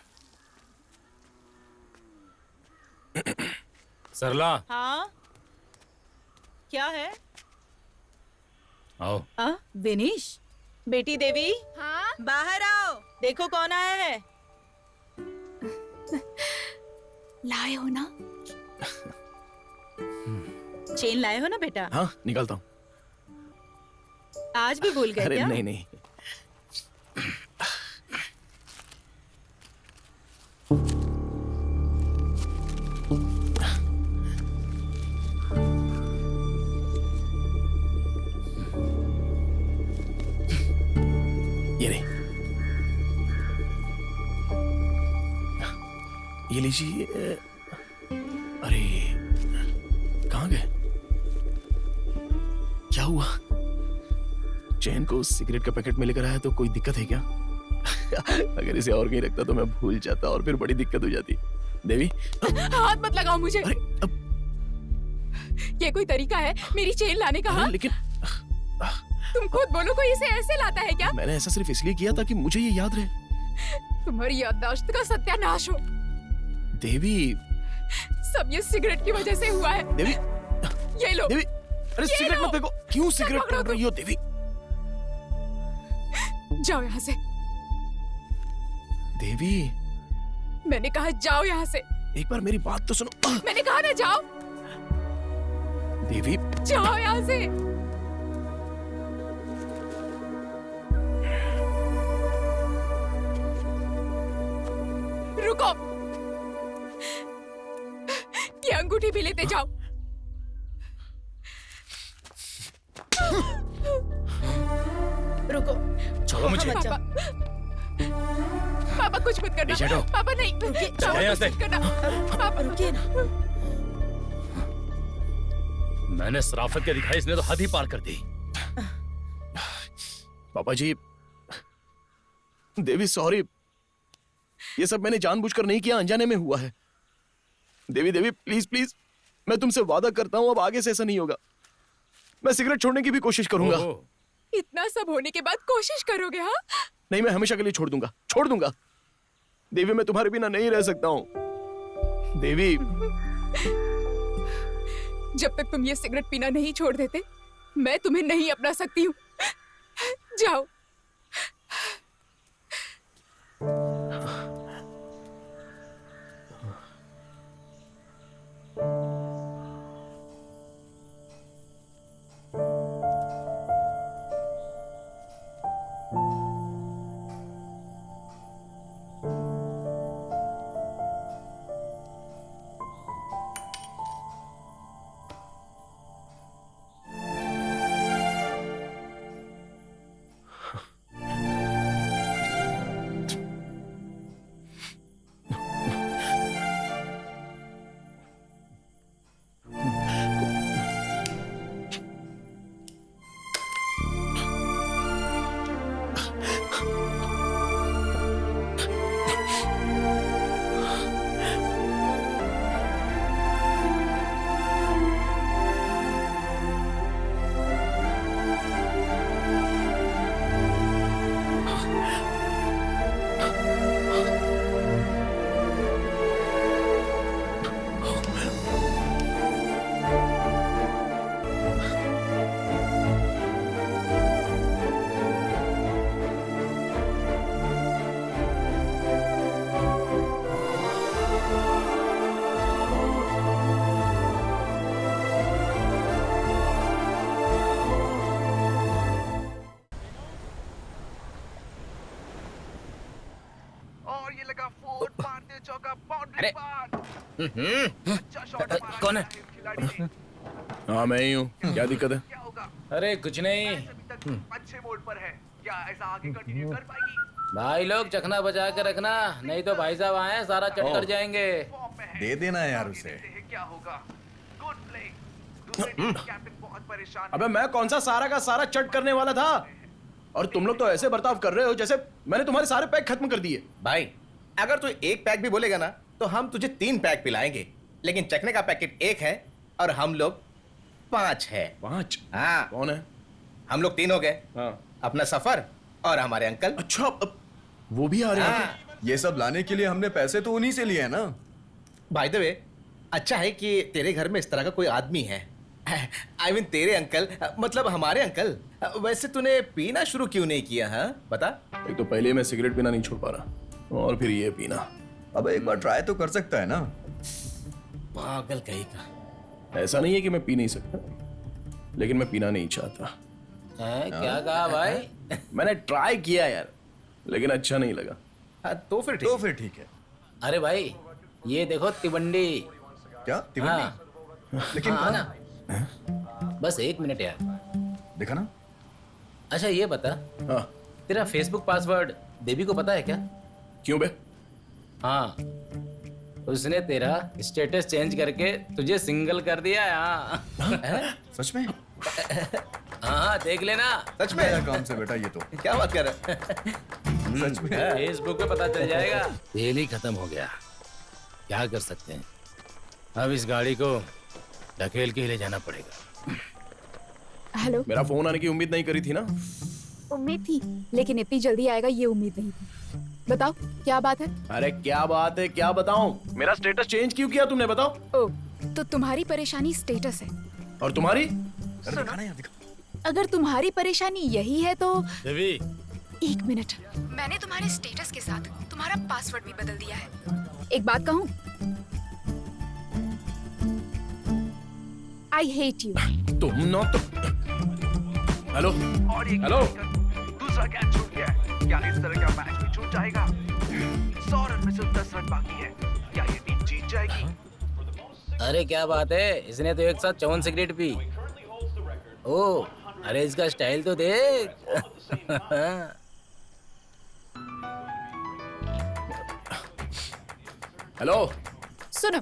सरला। हाँ, क्या है? आओ। विनीश, बेटी देवी। हाँ? बाहर आओ, देखो कौन आया है। लाए हो ना? चेन लाए हो ना बेटा? हाँ, निकालता हूँ। आज भी भूल गए अरे क्या? नहीं। ये नहीं, ये लीजिए। अरे कहाँ गए? क्या हुआ? चैन को सिगरेट का पैकेट में लेकर आया तो कोई दिक्कत है क्या? अगर इसे और कहीं रखता तो मैं भूल जाता और फिर बड़ी दिक्कत हो जाती। देवी, हाथ मत लगाओ मुझे। अरे ये कोई तरीका है मेरी चेन लाने का? लेकिन तुम खुद बोलो, कोई इसे ऐसे लाता है क्या? मैंने ऐसा सिर्फ इसलिए किया ताकि मुझे ये याद रहे। तुम्हारी याददाश्त का सत्यानाश हो। देवी, सब ये सिगरेट की वजह से हुआ है। देवी, ये लो। देवी, अरे सिगरेट मत फेंको। क्यों सिगरेट पकड़ रही हो देवी? जाओ यहाँ से। देवी, मैंने कहा जाओ यहाँ से। एक बार मेरी बात तो सुनो। मैंने कहा ना जाओ। देवी, जाओ यहाँ से। रुको, ये अंगूठी भी लेते जाओ। रुको, छोड़ो मुझे। पापा, पापा कुछ मत करना। पीछे हटो। पापा नहीं, चलो यहाँ से। कुछ मत करना। पापा रुकिए ना। मैंने शराफत के दिखाई, इसने तो हद ही पार कर दी। पापा जी, देवी सॉरी, ये सब मैंने जानबूझकर नहीं किया, अनजाने में हुआ है। देवी देवी प्लीज प्लीज, मैं तुमसे वादा करता हूं अब आगे से ऐसा नहीं होगा। मैं सिगरेट छोड़ने की भी कोशिश करूंगा। इतना सब होने के बाद कोशिश करोगे? हाँ, नहीं, मैं हमेशा के लिए छोड़ दूंगा। देवी, मैं तुम्हारे बिना नहीं रह सकता हूँ। देवी, जब तक तुम ये सिगरेट पीना नहीं छोड़ देते, मैं तुम्हें नहीं अपना सकती हूँ। जाओ। कौन है? हाँ, मैं ही हूँ। क्या दिक्कत है? अरे कुछ नहीं। अच्छे मोड पर है। क्या ऐसा आगे कंटिन्यू कर पाएगी? भाई लोग चखना बजा के रखना, नहीं तो भाई साहब आए सारा चट कर जाएंगे। दे देना यार उसे। क्या होगा? Good play. कैप्टन बहुत परेशान। अबे मैं कौन सा सारा का सारा चट करने वाला था? और तुम लोग तो ऐसे बर्ताव कर रहे हो जैसे मैंने तुम्हारे सारे पैक खत्म कर दिए। भाई, अगर तू एक पैक भी बोलेगा ना तो हम तुझे 3 पैक पिलाएंगे, लेकिन चखने का पैकेट 1 है और हम लोग 5 है। 5? हाँ। कौन है? हम लोग 3 हो गए। हाँ। अपना सफर और हमारे अंकल। अच्छा, वो भी आ रहे हैं? हाँ। ये सब लाने के लिए हमने पैसे तो उन्हीं से लिए हैं ना। बाय द वे, अच्छा है कि तेरे घर में इस तरह का कोई आदमी है। आई मीन तेरे अंकल, मतलब हमारे अंकल। वैसे तूने पीना शुरू क्यों नहीं किया? हाँ बता। एक तो पहले मैं सिगरेट पीना नहीं छोड़ पा रहा, और फिर ये पीना। अब एक बार ट्राई तो कर सकता है ना। पागल कहीं का। ऐसा नहीं है कि मैं पी नहीं सकता, लेकिन मैं पीना नहीं चाहता। क्या कहा भाई? मैंने ट्राई किया यार, लेकिन अच्छा नहीं लगा। हाँ, तो फिर ठीक है। अरे भाई, ये देखो तिवंडी। क्या तिवंडी? लेकिन हाँ ना। बस 1 मिनट यार। देखा ना। अच्छा ये बता, हाँ। तेरा फेसबुक पासवर्ड देवी को पता है क्या? क्यों बे? हाँ, उसने तेरा स्टेटस चेंज करके तुझे सिंगल कर दिया है। हाँ। सच में? हाँ, देख लेना। सच में? नया काम से बेटा ये तो। क्या बात कर रहा है? सच में? फेसबुक पे पता चल जाएगा। तेल ही खत्म हो गया, क्या कर सकते हैं। अब इस गाड़ी को ढकेल के ही ले जाना पड़ेगा। हेलो। मेरा फोन आने की उम्मीद नहीं करी थी ना? उम्मीद थी, लेकिन इतनी जल्दी आएगा ये उम्मीद नहीं थी। बताओ क्या बात है? अरे क्या बात है, क्या बताऊं? मेरा स्टेटस चेंज क्यों किया तुमने, बताओ? ओ, तो तुम्हारी परेशानी स्टेटस है। और तुम्हारी? अगर तुम्हारी परेशानी यही है तो देवी, 1 मिनट। मैंने तुम्हारे स्टेटस के साथ तुम्हारा पासवर्ड भी बदल दिया है। एक बात कहूँ? I hate you। तुम ना तो। Hello hello. दूसरा कैच छूट गया है। क्या इस तरह का मैच भी छूट जाएगा? 100 रन में सिर्फ 10 रन बाकी है। क्या ये टीम जीत जाएगी? अरे क्या बात है, इसने तो एक साथ 54 सिगरेट पी। ओ, अरे इसका स्टाइल तो देख। हेलो। सुनो,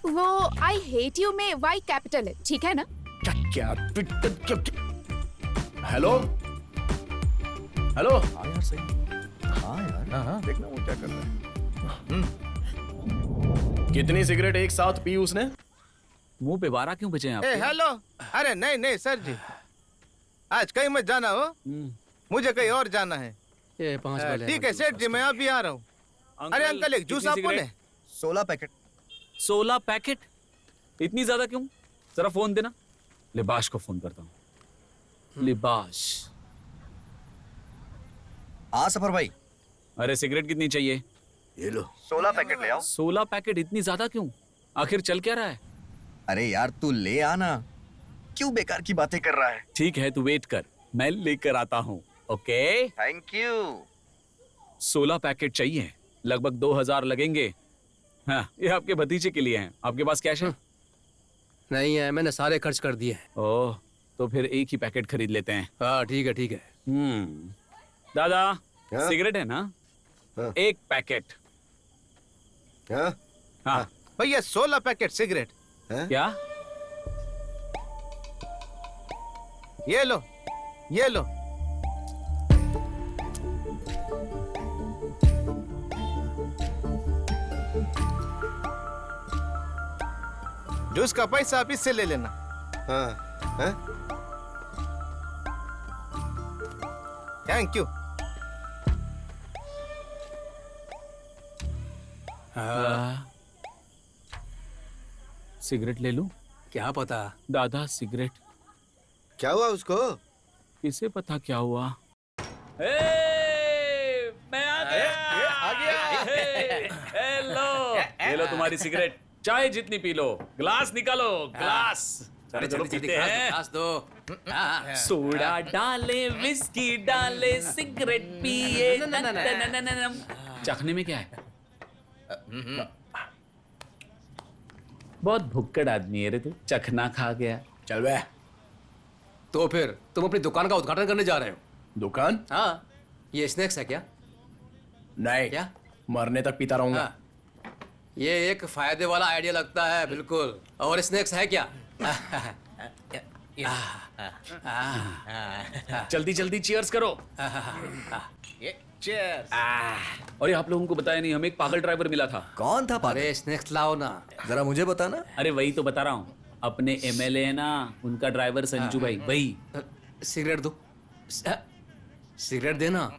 वो I hate you में Y कैपिटल है, ठीक है ना? क्या? Hello hello. हाँ यार सही। हाँ यार। हाँ देखना वो क्या कर रहा है। कितनी सिगरेट एक साथ पी उसने? मुंह पे 12 क्यों बचे हैं आप? हेलो। अरे नहीं नहीं सर जी। आज कहीं मत जाना हो, मुझे कहीं और जाना है। ये 5 वाले ठीक है सेठ जी, मैं अभी आ रहा हूँ। अरे अंकल एक जूस आपको ले। 16 पैकेट। 16 पैकेट? इतनी ज्यादा क्यों? जरा फोन देना। लिबाश को फोन करता हूँ। लिबाश। हाँ सफर भाई। अरे सिगरेट कितनी चाहिए? ये लो 16 पैकेट ले आओ। 16 पैकेट? इतनी ज्यादा क्यों? आखिर चल क्या रहा है? अरे यार तू ले आना, क्यों बेकार की बातें कर रहा है? ठीक है तू वेट कर, मैं लेकर आता हूँ। Okay thank you. 16 पैकेट चाहिए, लगभग 2000 लगेंगे। हाँ ये आपके भतीजे के लिए हैं। आपके पास कैश है? नहीं है, मैंने सारे खर्च कर दिए हैं। ओह तो फिर एक ही पैकेट खरीद लेते हैं। हाँ ठीक है ठीक है। दादा हाँ? सिगरेट है ना? हाँ? एक पैकेट। हाँ? हाँ भैया 16 पैकेट सिगरेट। क्या? ये लो, ये लो। जूस का पैसा आप इससे ले लेना। हाँ? हाँ? Thank you. सिगरेट ले लूं? क्या पता। दादा सिगरेट। क्या हुआ उसको? किसे पता क्या हुआ? मैं आ गया। हेलो, ये लो तुम्हारी सिगरेट। चाय जितनी पी लो, ग्लास निकालो, ग्लास। अरे चलो जल्दी पीते हैं। ग्लास दो। सोडा डाले, विस्की डाले, सिगरेट पिए। चखने में क्या है? बहुत भुक्कड़ आदमी है रे तू, चखना खा गया। चल बे। तो फिर तुम अपनी दुकान का उद्घाटन करने जा रहे हो? दुकान? हाँ। ये स्नैक्स है क्या? नहीं। क्या? मरने तक पीता रहूंगा। हाँ। ये एक फायदे वाला आइडिया लगता है बिल्कुल। और स्नैक्स है क्या? जल्दी जल्दी चीयर्स करो। चीयर्स। और ये आप लोगों को बताया नहीं, हमें एक पागल ड्राइवर मिला था। कौन था पागल? अरे स्नैक्स लाओ ना। जरा मुझे बताना। अरे वही तो बता रहा हूँ, अपने एमएलए है ना, उनका ड्राइवर संजू भाई, वही। सिगरेट दो। सिगरेट देना।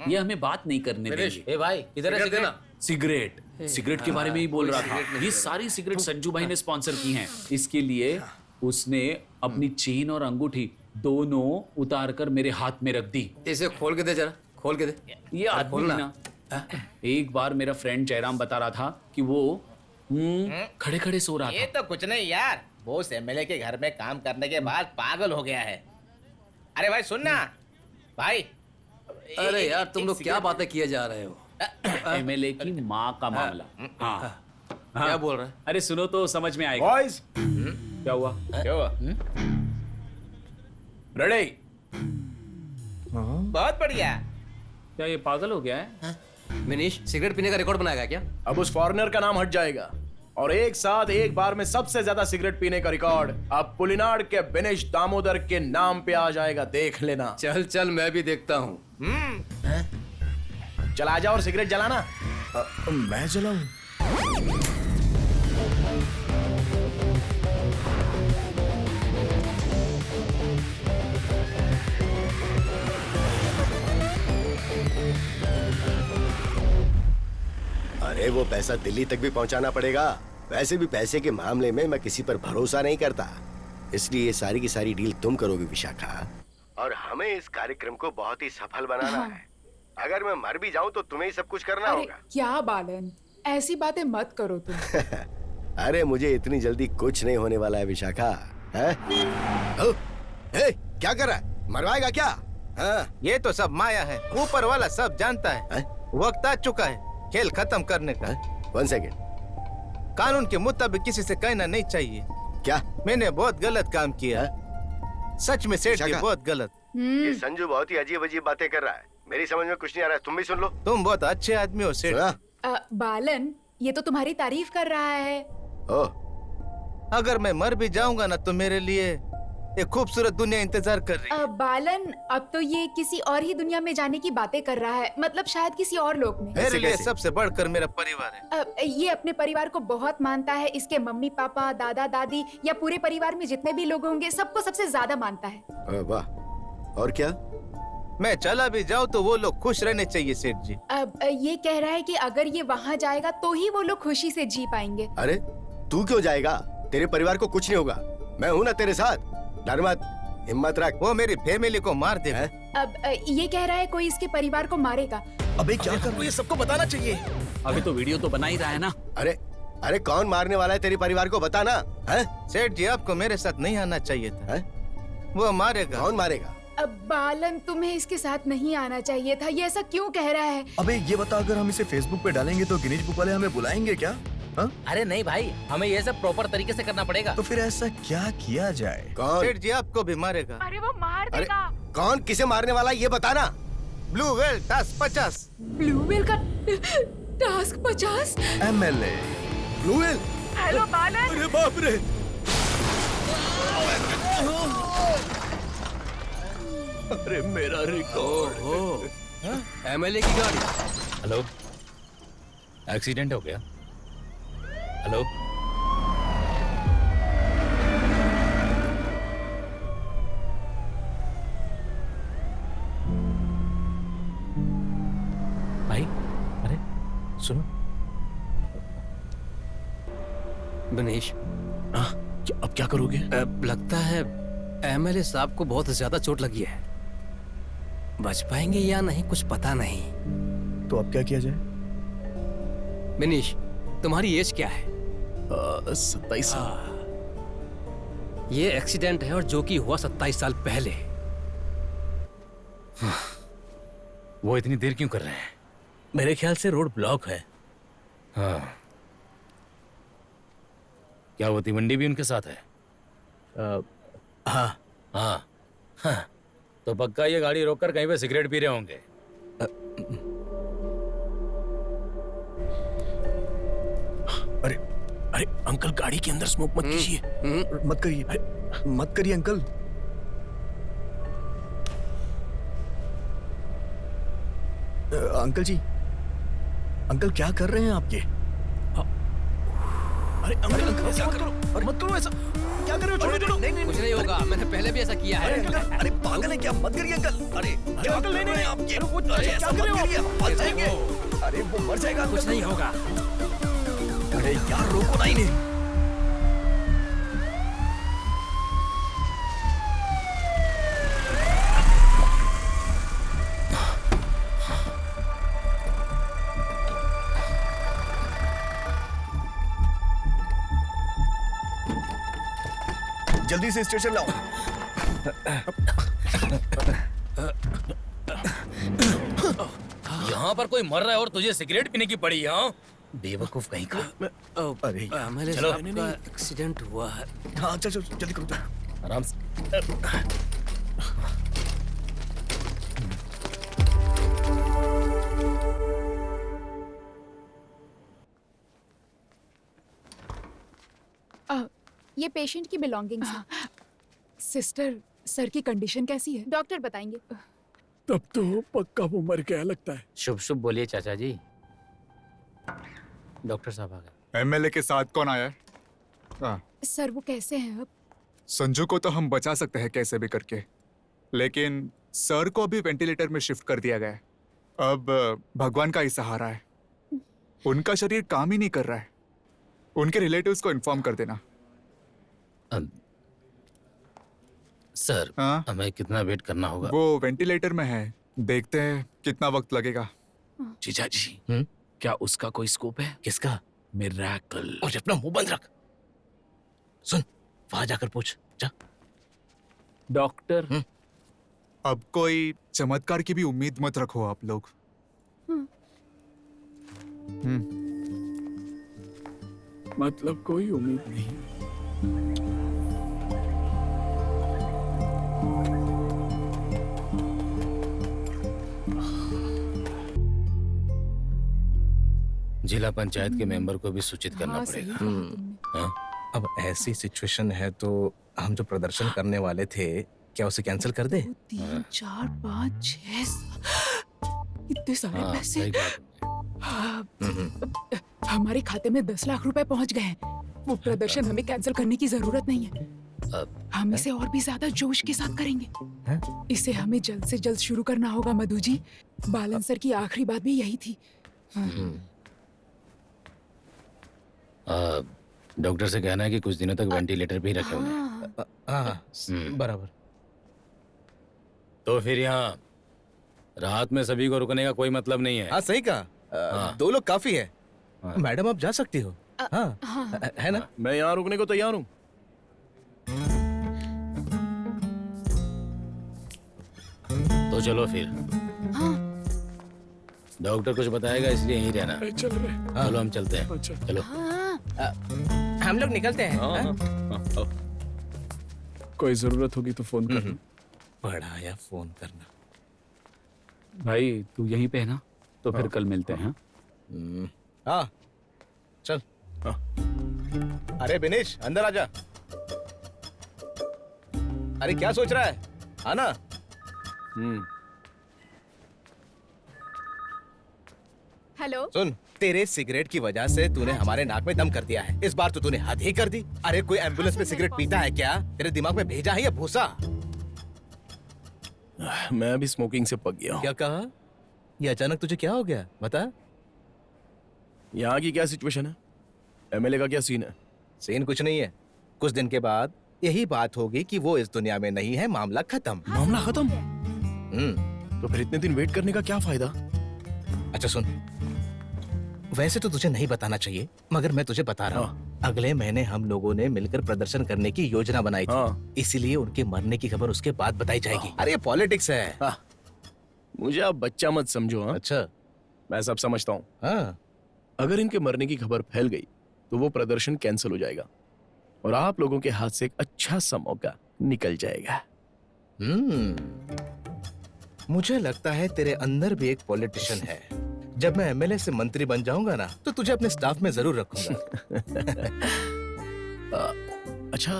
ये हमें बात नहीं करने देंगे। ए भाई इधर है सिगरेट। सिगरेट सिगरेट के बारे में ही बोल रहा था। ये सारी सिगरेट संजू भाई ने स्पॉन्सर की हैं। इसके लिए उसने अपनी चेन और अंगूठी दोनों उतार कर मेरे हाथ में रख दी। इसे खोल के दे जरा, खोल के दे। ये आदमी ना, एक बार मेरा फ्रेंड जयराम बता रहा था कि वो खड़े खड़े सो रहा ये था। तो कुछ नहीं यार, बोस एमएलए के घर में काम करने के बाद पागल हो गया है। अरे भाई सुनना भाई। अरे यार तुम लोग क्या बातें किए जा रहे हो? एमएलए की माँ का मामला। हाँ क्या बोल रहे हैं? अरे सुनो तो समझ में आएगा। बॉयज क्या हुआ? क्या हुआ? रेडी? बहुत बढ़िया। क्या ये पागल हो गया है? मिनीश सिगरेट पीने का रिकॉर्ड बनाएगा क्या? अब उस फॉरेनर का नाम हट जाएगा और एक साथ एक बार में सबसे ज्यादा सिगरेट पीने का रिकॉर्ड अब पुलिनाड के बिनेश दामोदर के नाम पे आ जाएगा। देख लेना। चल चल मैं भी देखता हूँ। चल आ जा और सिगरेट जलाना। मैं जलाऊं? अरे वो पैसा दिल्ली तक भी पहुंचाना पड़ेगा। वैसे भी पैसे के मामले में मैं किसी पर भरोसा नहीं करता, इसलिए ये सारी की सारी डील तुम करोगे विशाखा, और हमें इस कार्यक्रम को बहुत ही सफल बनाना है। अगर मैं मर भी जाऊं तो तुम्हें ही सब कुछ करना अरे होगा। क्या बालन, ऐसी बातें मत करो तुम। अरे मुझे इतनी जल्दी कुछ नहीं होने वाला है विशाखा। क्या कर रहा है? मरवाएगा क्या? ये तो सब माया है, ऊपर वाला सब जानता है। वक्त आ चुका है खेल खत्म करने का। 1 सेकेंड। कानून के मुताबिक किसी से कहना नहीं चाहिए। क्या? मैंने बहुत गलत काम किया। सच में सेठ जी बहुत गलत। ये संजू बहुत ही अजीब अजीब बातें कर रहा है, मेरी समझ में कुछ नहीं आ रहा है। तुम भी सुन लो। तुम बहुत अच्छे आदमी हो सेठ। बालन ये तो तुम्हारी तारीफ कर रहा है। अगर मैं मर भी जाऊंगा ना तो मेरे लिए एक खूबसूरत दुनिया इंतजार कर रही है। बालन अब तो ये किसी और ही दुनिया में जाने की बातें कर रहा है, मतलब शायद किसी और लोक में। मेरे लिए सबसे बढ़कर मेरा परिवार है। ये अपने परिवार को बहुत मानता है। इसके मम्मी पापा दादा दादी या पूरे परिवार में जितने भी लोग होंगे सबको सबसे ज्यादा मानता है। वाह, और क्या? मैं चला भी जाऊँ तो वो लोग खुश रहने चाहिए सेठ जी। अब ये कह रहा है कि अगर ये वहाँ जाएगा तो ही वो लोग खुशी से जी पाएंगे। अरे तू क्यों जाएगा? तेरे परिवार को कुछ नहीं होगा, मैं हूँ ना तेरे साथ। डर मत, हिम्मत रख। वो मेरी फैमिली को मार देगा। अब ये कह रहा है कोई इसके परिवार को मारेगा। अबे क्या कर रहा है? ये सबको बताना चाहिए। अभी तो वीडियो तो बना ही रहा है ना। अरे अरे कौन मारने वाला है तेरे परिवार को, बताना। है सेठ जी आपको मेरे साथ नहीं आना चाहिए था। है? वो मारेगा। कौन मारेगा? अब बालन तुम्हें इसके साथ नहीं आना चाहिए था, ये ऐसा क्यों कह रहा है? अबे ये बता, अगर हम इसे फेसबुक पे डालेंगे तो गिनीज बुक वाले हमें बुलाएंगे क्या? हा? अरे नहीं भाई, हमें ये सब प्रॉपर तरीके से करना पड़ेगा। तो फिर ऐसा क्या किया जाए? कौन? सेठ जी आपको भी मारेगा। अरे वो मार अरे देगा। कौन किसे मारने वाला है ये बताना। Blue whale task 50। Blue whale का task 50। MLA blue whale. Hello Balan. अरे बाप रे। अरे मेरा रिकॉर्ड। MLA की गाड़ी। हेलो, एक्सीडेंट हो गया? हेलो, भाई, अरे सुनो। बनीश, अब क्या करोगे? लगता है MLA साहब को बहुत ज्यादा चोट लगी है। बच पाएंगे या नहीं कुछ पता नहीं। तो अब क्या किया जाए? बनीश, तुम्हारी एज क्या है? 27 साल। ये एक्सीडेंट है और जो कि हुआ 27 साल पहले। वो इतनी देर क्यों कर रहे हैं? मेरे ख्याल से रोड ब्लॉक है। हाँ, क्या वो तिवंडी भी उनके साथ है? हाँ हाँ हाँ, तो पक्का ये गाड़ी रोककर कहीं पे सिगरेट पी रहे होंगे। अरे अरे अंकल, गाड़ी के अंदर स्मोक मत कीजिए। मत करिए, मत करिए अंकल। अंकल जी, अंकल क्या कर रहे हैं आपके? अरे अंकल ऐसा करो, अरे मत करो ऐसा। क्या कर रहे हो? छोड़ो छोड़ो। नहीं कुछ नहीं होगा, मैंने पहले भी ऐसा किया है। अरे पागल है क्या? मत करिए अंकल। अरे अंकल नहीं आपके। अरे ऐसा मत करिए, मर जाएंगे। अरे वो मर जाएगा। कुछ नहीं होगा। अरे यार रोको ना इन्हें। जल्दी से स्टेशन लाओ। यहाँ पर कोई मर रहा है और तुझे सिगरेट पीने की पड़ी? हाँ, बेवकूफ कहीं का। अरे MLA चलो। साहब का एक्सीडेंट हुआ है। हाँ चल चल जल्दी करो। आराम से। ये पेशेंट की बिलोंगिंग्स हैं। सिस्टर, सर की कंडीशन कैसी है? डॉक्टर बताएंगे। तब तो पक्का वो मर गया लगता है। शुभ शुभ बोलिए चाचा जी। डॉक्टर साहब आ गए। MLA के साथ कौन आया है? सर वो कैसे हैं अब? संजू को तो हम बचा सकते हैं कैसे भी करके, लेकिन सर को अभी वेंटिलेटर में शिफ्ट कर दिया गया है। अब भगवान का ही सहारा है। उनका शरीर काम ही नहीं कर रहा है। उनके रिलेटिव्स को इन्फॉर्म कर देना। सर, हमें कितना वेट करना होगा? वो वेंटिलेटर में है, देखते हैं कितना वक्त लगेगा। जीजा जी, क्या उसका कोई स्कोप है? किसका? मिरेकल। और अपना मुंह बंद रख। सुन, वहां जाकर पूछ जा। डॉक्टर, अब कोई चमत्कार की भी उम्मीद मत रखो आप लोग। मतलब कोई उम्मीद नहीं। जिला पंचायत के मेंबर को भी सूचित करना हाँ, सही पड़ेगा। कहा तुमने। हाँ? अब ऐसी सिचुएशन है तो हम जो प्रदर्शन करने वाले थे, क्या उसे कैंसिल कर दे? 3, 4, 5, 6 इतने सारे हाँ, पैसे। सही कहा तुमने। हमारे खाते में 10 लाख रुपए पहुंच गए हैं। वो प्रदर्शन हमें कैंसिल करने की जरूरत नहीं है। हम इसे और भी ज्यादा जोश के साथ करेंगे। इसे हमें जल्द से जल्द शुरू करना होगा मधु जी। बालन सर की आखिरी बात भी यही थी। डॉक्टर से कहना है कि कुछ दिनों तक वेंटिलेटर पे ही रखे उन्हें। हाँ बराबर। तो फिर यहाँ रात में सभी को रुकने का कोई मतलब नहीं है। हाँ सही कहा। 2 लोग काफी है। मैडम आप जा सकती हो। हाँ है ना? मैं यहाँ रुकने को तैयार हूँ। तो चलो फिर। डॉक्टर कुछ बताएगा इसलिए यहीं रहना। चलो हम चलते हैं। चलो हम लोग निकलते हैं। कोई जरूरत होगी तो फोन करना। बड़ा या फोन करना। भाई तू यहीं पे है ना? तो फिर कल मिलते हैं। हाँ चल। अरे बिनेश अंदर आजा। अरे क्या सोच रहा है? आना। हेलो। सुन, तेरे सिगरेट की वजह से तूने हमारे नाक में दम कर दिया है। इस बार तो तूने हद ही कर दी। अरे कोई एम्बुलेंस में सिगरेट पीता है क्या? तेरे दिमाग में भेजा है या भूसा? मैं अभी स्मोकिंग से पक गया हूँ। क्या कहा? ये अचानक तुझे क्या हो गया? बता। यहाँ की क्या सिचुएशन है? एमएलए का क्या सीन है? सीन कुछ नहीं है। कुछ दिन के बाद यही बात होगी कि वो इस दुनिया में नहीं है। मामला खत्म। मामला खत्म? तो फिर इतने दिन वेट करने का क्या फायदा? अच्छा सुन, वैसे तो तुझे नहीं बताना चाहिए, मगर मैं तुझे बता रहा हूँ। अगले महीने हम लोगों ने मिलकर प्रदर्शन करने की योजना बनाई थी। इसीलिए उनके मरने की खबर उसके बाद बताई जाएगी। अरे ये पॉलिटिक्स है। मुझे आप बच्चा मत समझो। अच्छा मैं सब समझता हूँ। अगर इनके मरने की खबर फैल गई तो वो प्रदर्शन कैंसिल हो जाएगा और आप लोगों के हाथ से एक अच्छा सा मौका निकल जाएगा। मुझे लगता है तेरे अंदर भी एक पॉलिटिशियन है। जब मैं एमएलए से मंत्री बन जाऊंगा ना, तो तुझे अपने स्टाफ में जरूर रखूंगा। अच्छा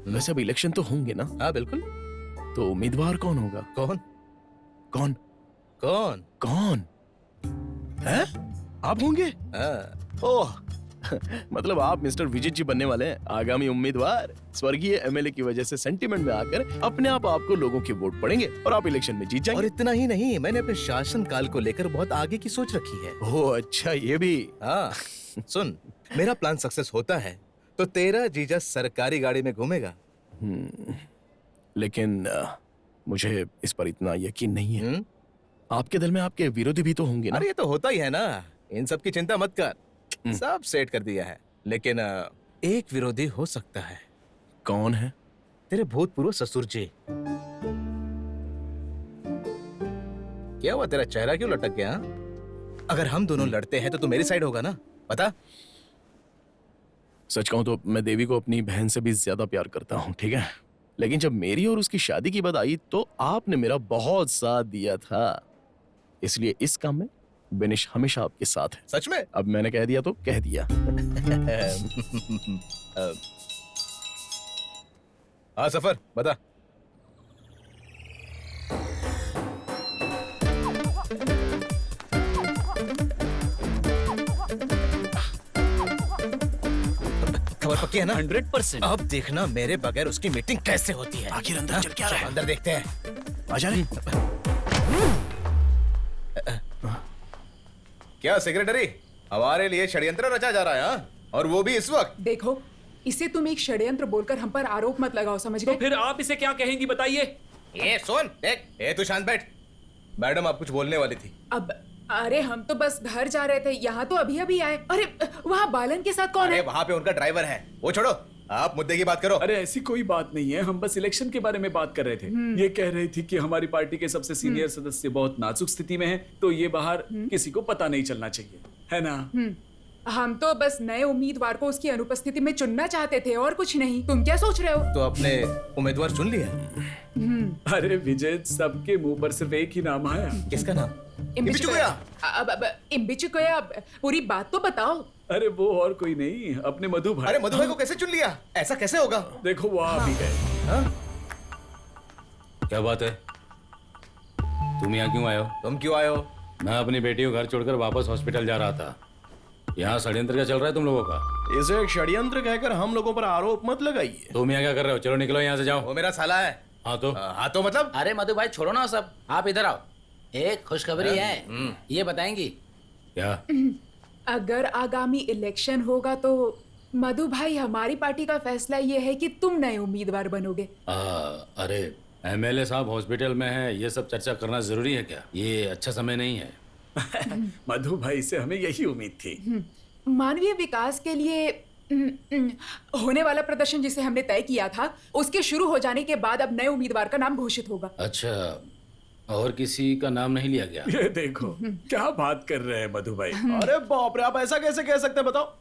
वैसे अब इलेक्शन तो होंगे ना? हाँ बिल्कुल। तो उम्मीदवार कौन होगा? कौन कौन कौन कौन है? आप होंगे? ओह मतलब आप मिस्टर विजित जी बनने वाले हैं आगामी उम्मीदवार। स्वर्गीय एमएलए की वजह से सेंटिमेंट में आकर अपने आप आपको लोगों की वोट पड़ेंगे और आप इलेक्शन में जीत जाएंगे। और इतना ही नहीं, मैंने अपने शासन काल को लेकर बहुत आगे की सोच रखी है। ओह अच्छा, ये भी। हाँ सुन, मेरा प्लान सक्सेस होता है तो तेरा जीजा सरकारी गाड़ी में घूमेगा। लेकिन मुझे इस पर इतना यकीन नहीं है। आपके दिल में आपके विरोधी भी तो होंगे ना? अरे ये तो होता ही है ना। इन सब की चिंता मत कर, सब सेट कर दिया है। लेकिन एक विरोधी हो सकता है। कौन है? तेरे भूतपूर्व ससुर जी। क्या हुआ, तेरा चेहरा क्यों लटक गया? अगर हम दोनों लड़ते हैं तो तू मेरी साइड होगा ना? बता। सच कहूं तो मैं देवी को अपनी बहन से भी ज्यादा प्यार करता हूं, ठीक है? लेकिन जब मेरी और उसकी शादी की बात आई तो आपने मेरा बहुत साथ दिया था। इसलिए इस काम में बेनिश हमेशा आपके साथ है। सच में? अब मैंने कह दिया तो कह दिया। हाँ सफर बता। खबर पक्की है ना? 100%। अब देखना मेरे बगैर उसकी मीटिंग कैसे होती है। आखिर अंदर चल क्या रहा है? अंदर देखते हैं। आजा रे। क्या सेक्रेटरी, हमारे लिए षड्यंत्र रचा जा रहा है? हाँ? और वो भी इस वक्त। देखो, इसे तुम एक षड्यंत्र बोलकर हम पर आरोप मत लगाओ, समझ गए? तो फिर आप इसे क्या कहेंगी बताइए? ये सुन, देख, तू शांत बैठ। मैडम आप कुछ बोलने वाली थी। अब अरे हम तो बस घर जा रहे थे, यहाँ तो अभी अभी आए। अरे वहाँ बालन के साथ कौन है? वहाँ पे उनका ड्राइवर है। वो छोड़ो, आप मुद्दे की बात करो। अरे ऐसी कोई बात नहीं है, हम बस इलेक्शन के बारे में बात कर रहे थे। ये कह रही थी कि हमारी पार्टी के सबसे सीनियर सदस्य बहुत नाजुक स्थिति में हैं, तो ये बाहर किसी को पता नहीं चलना चाहिए, है ना? हम तो बस नए उम्मीदवार को उसकी अनुपस्थिति में चुनना चाहते थे और कुछ नहीं। तुम क्या सोच रहे हो? तो अपने उम्मीदवार चुन लिया? अरे विजय, सबके मुंह पर सिर्फ एक ही नाम आया। किसका नाम? इम्बिचुकोया। अब इम्बिचुकोया, पूरी बात तो बताओ। अरे वो और कोई नहीं, अपने मधु भाई। अरे मधु भाई को कैसे चुन लिया? ऐसा कैसे होगा? देखो वो आ भी गए। क्या बात है? तुम यहाँ क्यों आए हो? तुम क्यों आए हो? मैं अपनी बेटी को घर छोड़कर वापस हॉस्पिटल जा रहा था। यहाँ षड्यंत्र क्या चल रहा है तुम लोगों का? इसे एक षड्यंत्र कहकर हम लोगों पर आरोप मत लगाइए। तुम यहाँ क्या कर रहे हो? चलो निकलो यहाँ से, जाओ। वो मेरा साला है। हाँ तो मतलब अरे मधु भाई छोड़ो ना सब, आप इधर आओ। एक खुशखबरी है, ये बताएंगी क्या? अगर आगामी इलेक्शन होगा तो मधु भाई हमारी पार्टी का फैसला ये है कि तुम नए उम्मीदवार बनोगे। अरे एमएलए साहब हॉस्पिटल में है, ये सब चर्चा करना जरूरी है क्या? ये अच्छा समय नहीं है। मधु भाई से हमें यही उम्मीद थी। मानवीय विकास के लिए होने वाला प्रदर्शन जिसे हमने तय किया था, उसके शुरू हो जाने के बाद अब नए उम्मीदवार का नाम घोषित होगा। अच्छा, और किसी का नाम नहीं लिया गया? ये देखो क्या बात कर रहे हैं मधु भाई। अरे बाप रे, आप ऐसा कैसे कह सकते हैं बताओ?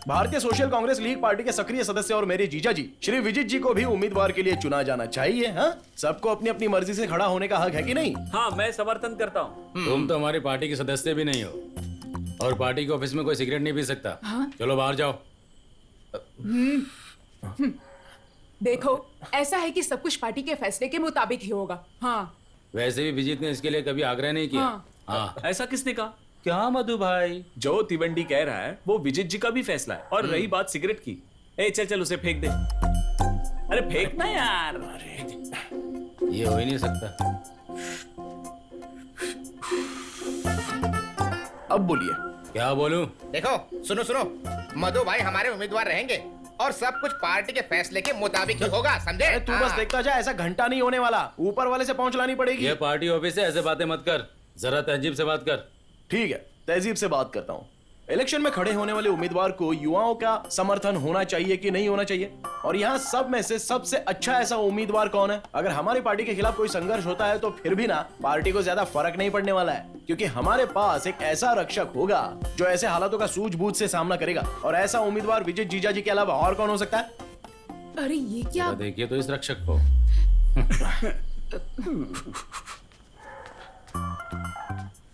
भारतीय सोशल कांग्रेस लीग पार्टी के सक्रिय सदस्य और मेरे जीजा जी श्री विजित जी को भी उम्मीदवार के लिए चुना जाना चाहिए। हाँ, सबको अपनी अपनी मर्जी से खड़ा होने का हक है कि नहीं? हाँ, मैं समर्थन करता हूँ। तुम तो हमारी पार्टी के सदस्य भी नहीं हो, और पार्टी के ऑफिस में कोई सिगरेट नहीं पी सकता। चलो बाहर जाओ। देखो, ऐसा है कि सब कुछ पार्टी के फैसले के मुताबिक ही होगा। हाँ, वैसे भी विजित ने इसके लिए कभी आग्रह नहीं किया। हाँ। ऐसा किसने कहा? क्या मधु भाई? जो तिवंडी कह रहा है वो विजित जी का भी फैसला है। और रही बात सिगरेट की, ए चल चल उसे फेंक दे। अरे फेंकना यार। ये हो ही नहीं सकता। अब बोलिए। क्या बोलूं? देखो, सुनो सुनो, मधु भाई हमारे उम्मीदवार रहेंगे और सब कुछ पार्टी के फैसले के मुताबिक ही होगा, समझे? तू बस देखता जा, ऐसा घंटा नहीं होने वाला, ऊपर वाले से पहुंच लानी पड़ेगी। ये पार्टी ऑफिस है, ऐसे बातें मत कर, जरा तहजीब से बात कर। ठीक है, तहजीब से बात करता हूँ। इलेक्शन में खड़े होने वाले उम्मीदवार को युवाओं का समर्थन होना चाहिए कि नहीं होना चाहिए? और यहाँ सब में से सबसे अच्छा ऐसा उम्मीदवार कौन है? अगर हमारी पार्टी के खिलाफ कोई संघर्ष होता है तो फिर भी ना पार्टी को ज्यादा फर्क नहीं पड़ने वाला है, क्योंकि हमारे पास एक ऐसा रक्षक होगा जो ऐसे हालातों का सूझबूझ से सामना करेगा। और ऐसा उम्मीदवार विजय जीजा जी के अलावा और कौन हो सकता है? अरे ये क्या? देखिए तो इस रक्षक को।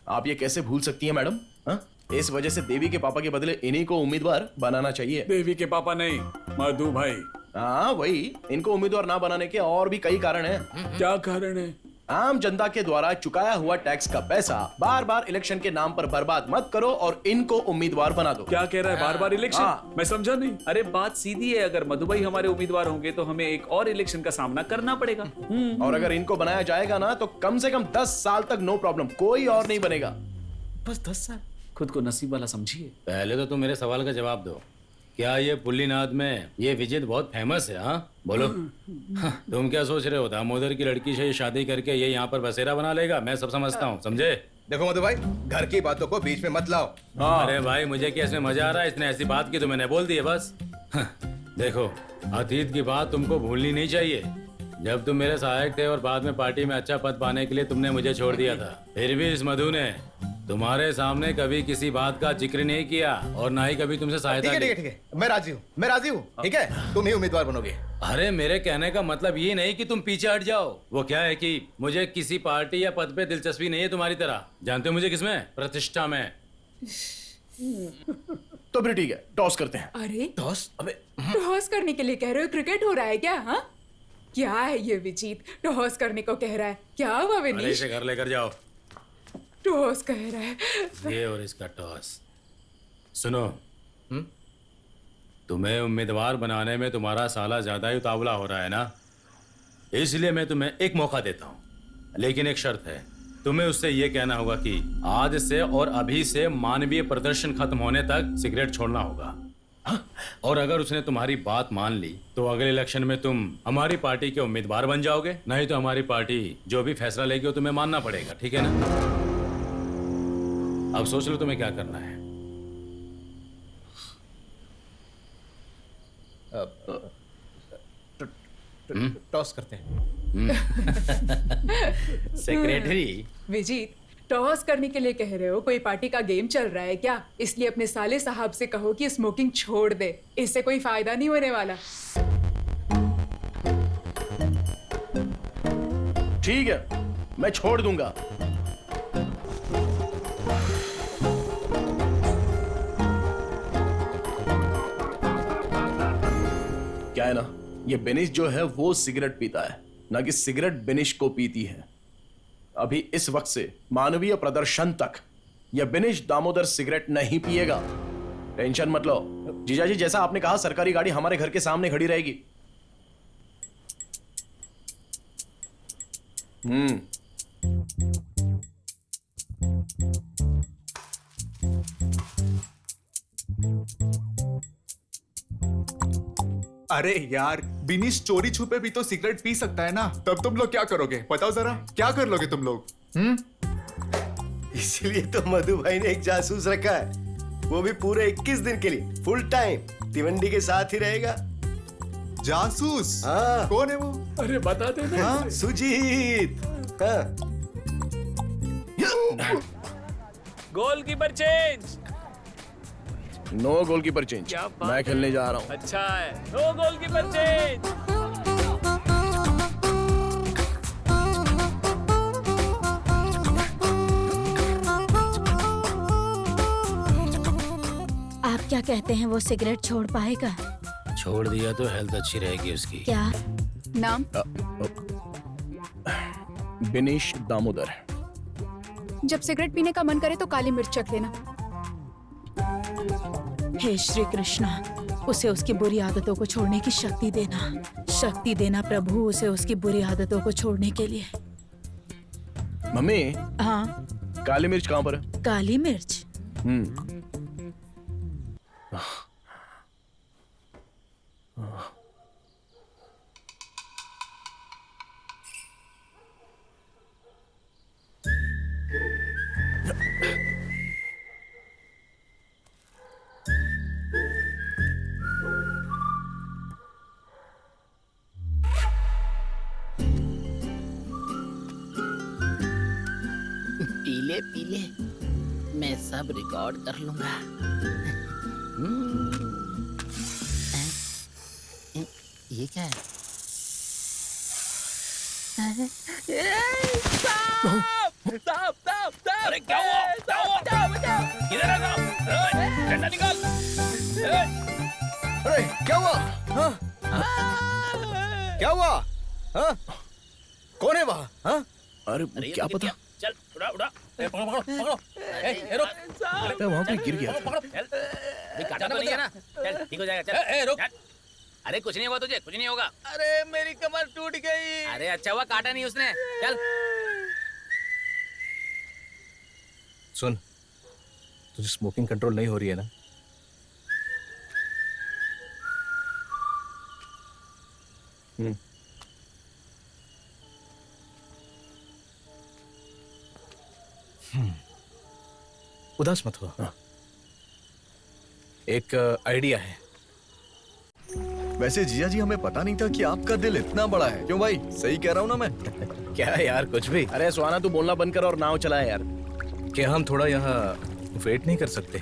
आप ये कैसे भूल सकती हैं मैडम? हाँ? इस वजह से देवी के पापा के बदले इन्हीं को उम्मीदवार बनाना चाहिए। देवी के पापा नहीं, मधु भाई। हाँ वही, इनको उम्मीदवार ना बनाने के और भी कई कारण हैं। क्या कारण है? आम जनता के द्वारा चुकाया हुआ टैक्स का पैसा बार बार इलेक्शन के नाम पर बर्बाद मत करो और इनको उम्मीदवार बना दो। क्या कह रहा है? बार बार इलेक्शन? हाँ। मैं समझा नहीं। अरे बात सीधी है, अगर मधु भाई हमारे उम्मीदवार होंगे तो हमें एक और इलेक्शन का सामना करना पड़ेगा। और अगर इनको बनाया जाएगा ना तो कम से कम 10 साल तक नो प्रॉब्लम, कोई और नहीं बनेगा। बस 10 साल? खुद को नसीब वाला समझिए। पहले तो तुम मेरे सवाल का जवाब दो। क्या ये पुल्लीनाथ में ये विजित बहुत फेमस है? हाँ बोलो। तुम क्या सोच रहे हो, दामोदर की लड़की से शादी करके ये यहाँ पर बसेरा बना लेगा? मैं सब समझता हूँ, समझे? देखो मधु भाई, घर की बातों को बीच में मत लाओ। अरे भाई, मुझे क्या इसमें मजा आ रहा है? इसने ऐसी बात की तो मैंने बोल दी है बस। देखो, अतीत की बात तुमको भूलनी नहीं चाहिए। जब तुम मेरे सहायक थे और बाद में पार्टी में अच्छा पद पाने के लिए तुमने मुझे छोड़ दिया था, फिर भी इस मधु ने तुम्हारे सामने कभी किसी बात का जिक्र नहीं किया और ना ही कभी तुमसे सहायता की। ठीक है, मैं राजी हूँ, मैं राजी हूँ। ठीक है, तुम ही उम्मीदवार बनोगे। अरे मेरे कहने का मतलब ये नहीं कि तुम पीछे हट जाओ। वो क्या है कि मुझे किसी पार्टी या पद पे दिलचस्पी नहीं है तुम्हारी तरह। जानते हो मुझे किसमें? प्रतिष्ठा में। तो फिर ठीक है, टॉस करते हैं। अरे टॉस? अबे टॉस करने के लिए कह रहे हो? क्रिकेट हो रहा है क्या? हाँ, क्या है ये विजीत, टॉस करने को कह रहा है? क्या हुआ अरे विनीश? इसे घर लेकर जाओ। टॉस कह रहा है। ये और इसका टॉस। सुनो, तुम्हें उम्मीदवार बनाने में तुम्हारा साला ज्यादा ही उतावला हो रहा है ना, इसलिए मैं तुम्हें एक मौका देता हूँ, लेकिन एक शर्त है। तुम्हें उससे ये कहना होगा कि आज से और अभी से मानवीय प्रदर्शन खत्म होने तक सिगरेट छोड़ना होगा। और अगर उसने तुम्हारी बात मान ली तो अगले इलेक्शन में तुम हमारी पार्टी के उम्मीदवार बन जाओगे, नहीं तो हमारी पार्टी जो भी फैसला लेगी वो तुम्हें मानना पड़ेगा। ठीक है ना? अब सोच लो तुम्हें क्या करना है। टॉस करते हैं। सेक्रेटरी विजीत, टॉस करने के लिए कह रहे हो? कोई पार्टी का गेम चल रहा है क्या? इसलिए अपने साले साहब से कहो कि स्मोकिंग छोड़ दे, इससे कोई फायदा नहीं होने वाला। ठीक है, मैं छोड़ दूंगा। क्या है ना, ये बेनिश जो है वो सिगरेट पीता है, ना कि सिगरेट बेनिश को पीती है। अभी इस वक्त से मानवीय प्रदर्शन तक यह बेनिश दामोदर सिगरेट नहीं पिएगा। टेंशन मत लो जीजा जी, जैसा आपने कहा सरकारी गाड़ी हमारे घर के सामने खड़ी रहेगी। अरे यार, बिनीश चोरी छुपे भी तो सिगरेट पी सकता है ना। तब तुम लोग क्या करोगे बताओ जरा, क्या कर लोगे तुम लोग? इसीलिए तो मधु भाई ने एक जासूस रखा है, वो भी पूरे 21 दिन के लिए फुल टाइम तिवंडी के साथ ही रहेगा। जासूस? हाँ। कौन है वो? अरे बता दे ना। हाँ, सुजीत। हाँ। Goalkeeper change. No goalkeeper change, मैं खेलने जा रहा हूँ। अच्छा है, नो गोलकीपर चेंज। आप क्या कहते हैं, वो सिगरेट छोड़ पाएगा? छोड़ दिया तो हेल्थ अच्छी रहेगी उसकी। क्या नाम? बिनीश दामोदर। जब सिगरेट पीने का मन करे तो काली मिर्च चख लेना। हे श्री कृष्णा, उसे उसकी बुरी आदतों को छोड़ने की शक्ति देना प्रभु, उसे उसकी बुरी आदतों को छोड़ने के लिए। मम्मी, हाँ, काली मिर्च कहाँ पर है? काली मिर्च? पीले पीले मैं सब रिकॉर्ड कर लूंगा। ये क्या है? अरे क्या हुआ? इधर आ जाओ। डंडा निकाल। अरे क्या हुआ? हाँ? क्या हुआ? हाँ? कौन है वहाँ? हाँ? अरे क्या पता? चल उड़ा उड़ा। पकड़ो पकड़ो पकड़ो। रुक। वहाँ कोई गिर गया। काटा तो नहीं है ना? चल ठीक हो जाएगा। चल रुक। अरे कुछ नहीं हुआ तुझे, कुछ नहीं होगा। अरे मेरी कमर टूट गई। अरे अच्छा हुआ काटा नहीं उसने। चल। सुन, तुझे स्मोकिंग कंट्रोल नहीं हो रही है ना? उदास मत हो। एक आइडिया है। वैसे जीजा जी, हमें पता नहीं था कि आपका दिल इतना बड़ा है। क्यों भाई, सही कह रहा हूँ ना मैं? क्या यार, कुछ भी। अरे सुहाना, तू बोलना बंद कर और नाव चला यार। क्या हम थोड़ा यहाँ वेट नहीं कर सकते?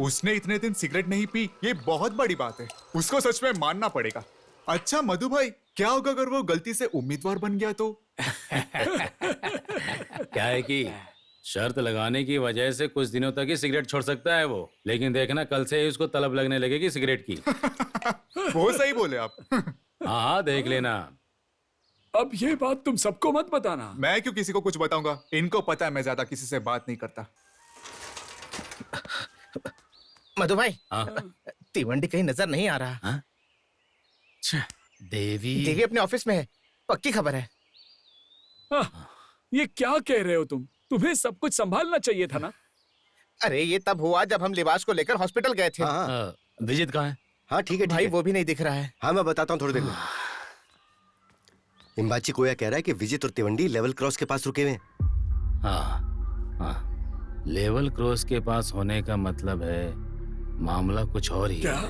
उसने इतने दिन सिगरेट नहीं पी, ये बहुत बड़ी बात है। उसको सच में मानना पड़ेगा। अच्छा मधु भाई, क्या होगा अगर वो गलती से उम्मीदवार बन गया तो? क्या है कि शर्त लगाने की वजह से कुछ दिनों तक ही सिगरेट छोड़ सकता है वो, लेकिन देखना कल से ही उसको तलब लगने लगेगी सिगरेट की। वो सही बोले आप। हाँ देख लेना। अब ये बात तुम सबको मत बताना। मैं क्यों किसी को कुछ बताऊंगा? इनको पता है मैं ज्यादा किसी से बात नहीं करता। मधु भाई, तिवंडी कहीं नजर नहीं आ रहा। देवी अपने ऑफिस में है, पक्की खबर है। ये क्या कह रहे हो तुम? तुम्हें सब कुछ संभालना चाहिए था ना। अरे ये तब हुआ जब हम लिबास को लेकर हॉस्पिटल गए थे। विजित कहाँ है? हाँ ठीक है भाई, वो भी नहीं दिख रहा है। हाँ मैं बताता हूँ थोड़ी देर में। इम्बाची कोया कह रहा है कि विजित और तिवंडी लेवल क्रॉस के पास रुके हुए हैं। हाँ, लेवल क्रॉस के पास होने का मतलब है मामला कुछ और ही क्या? है।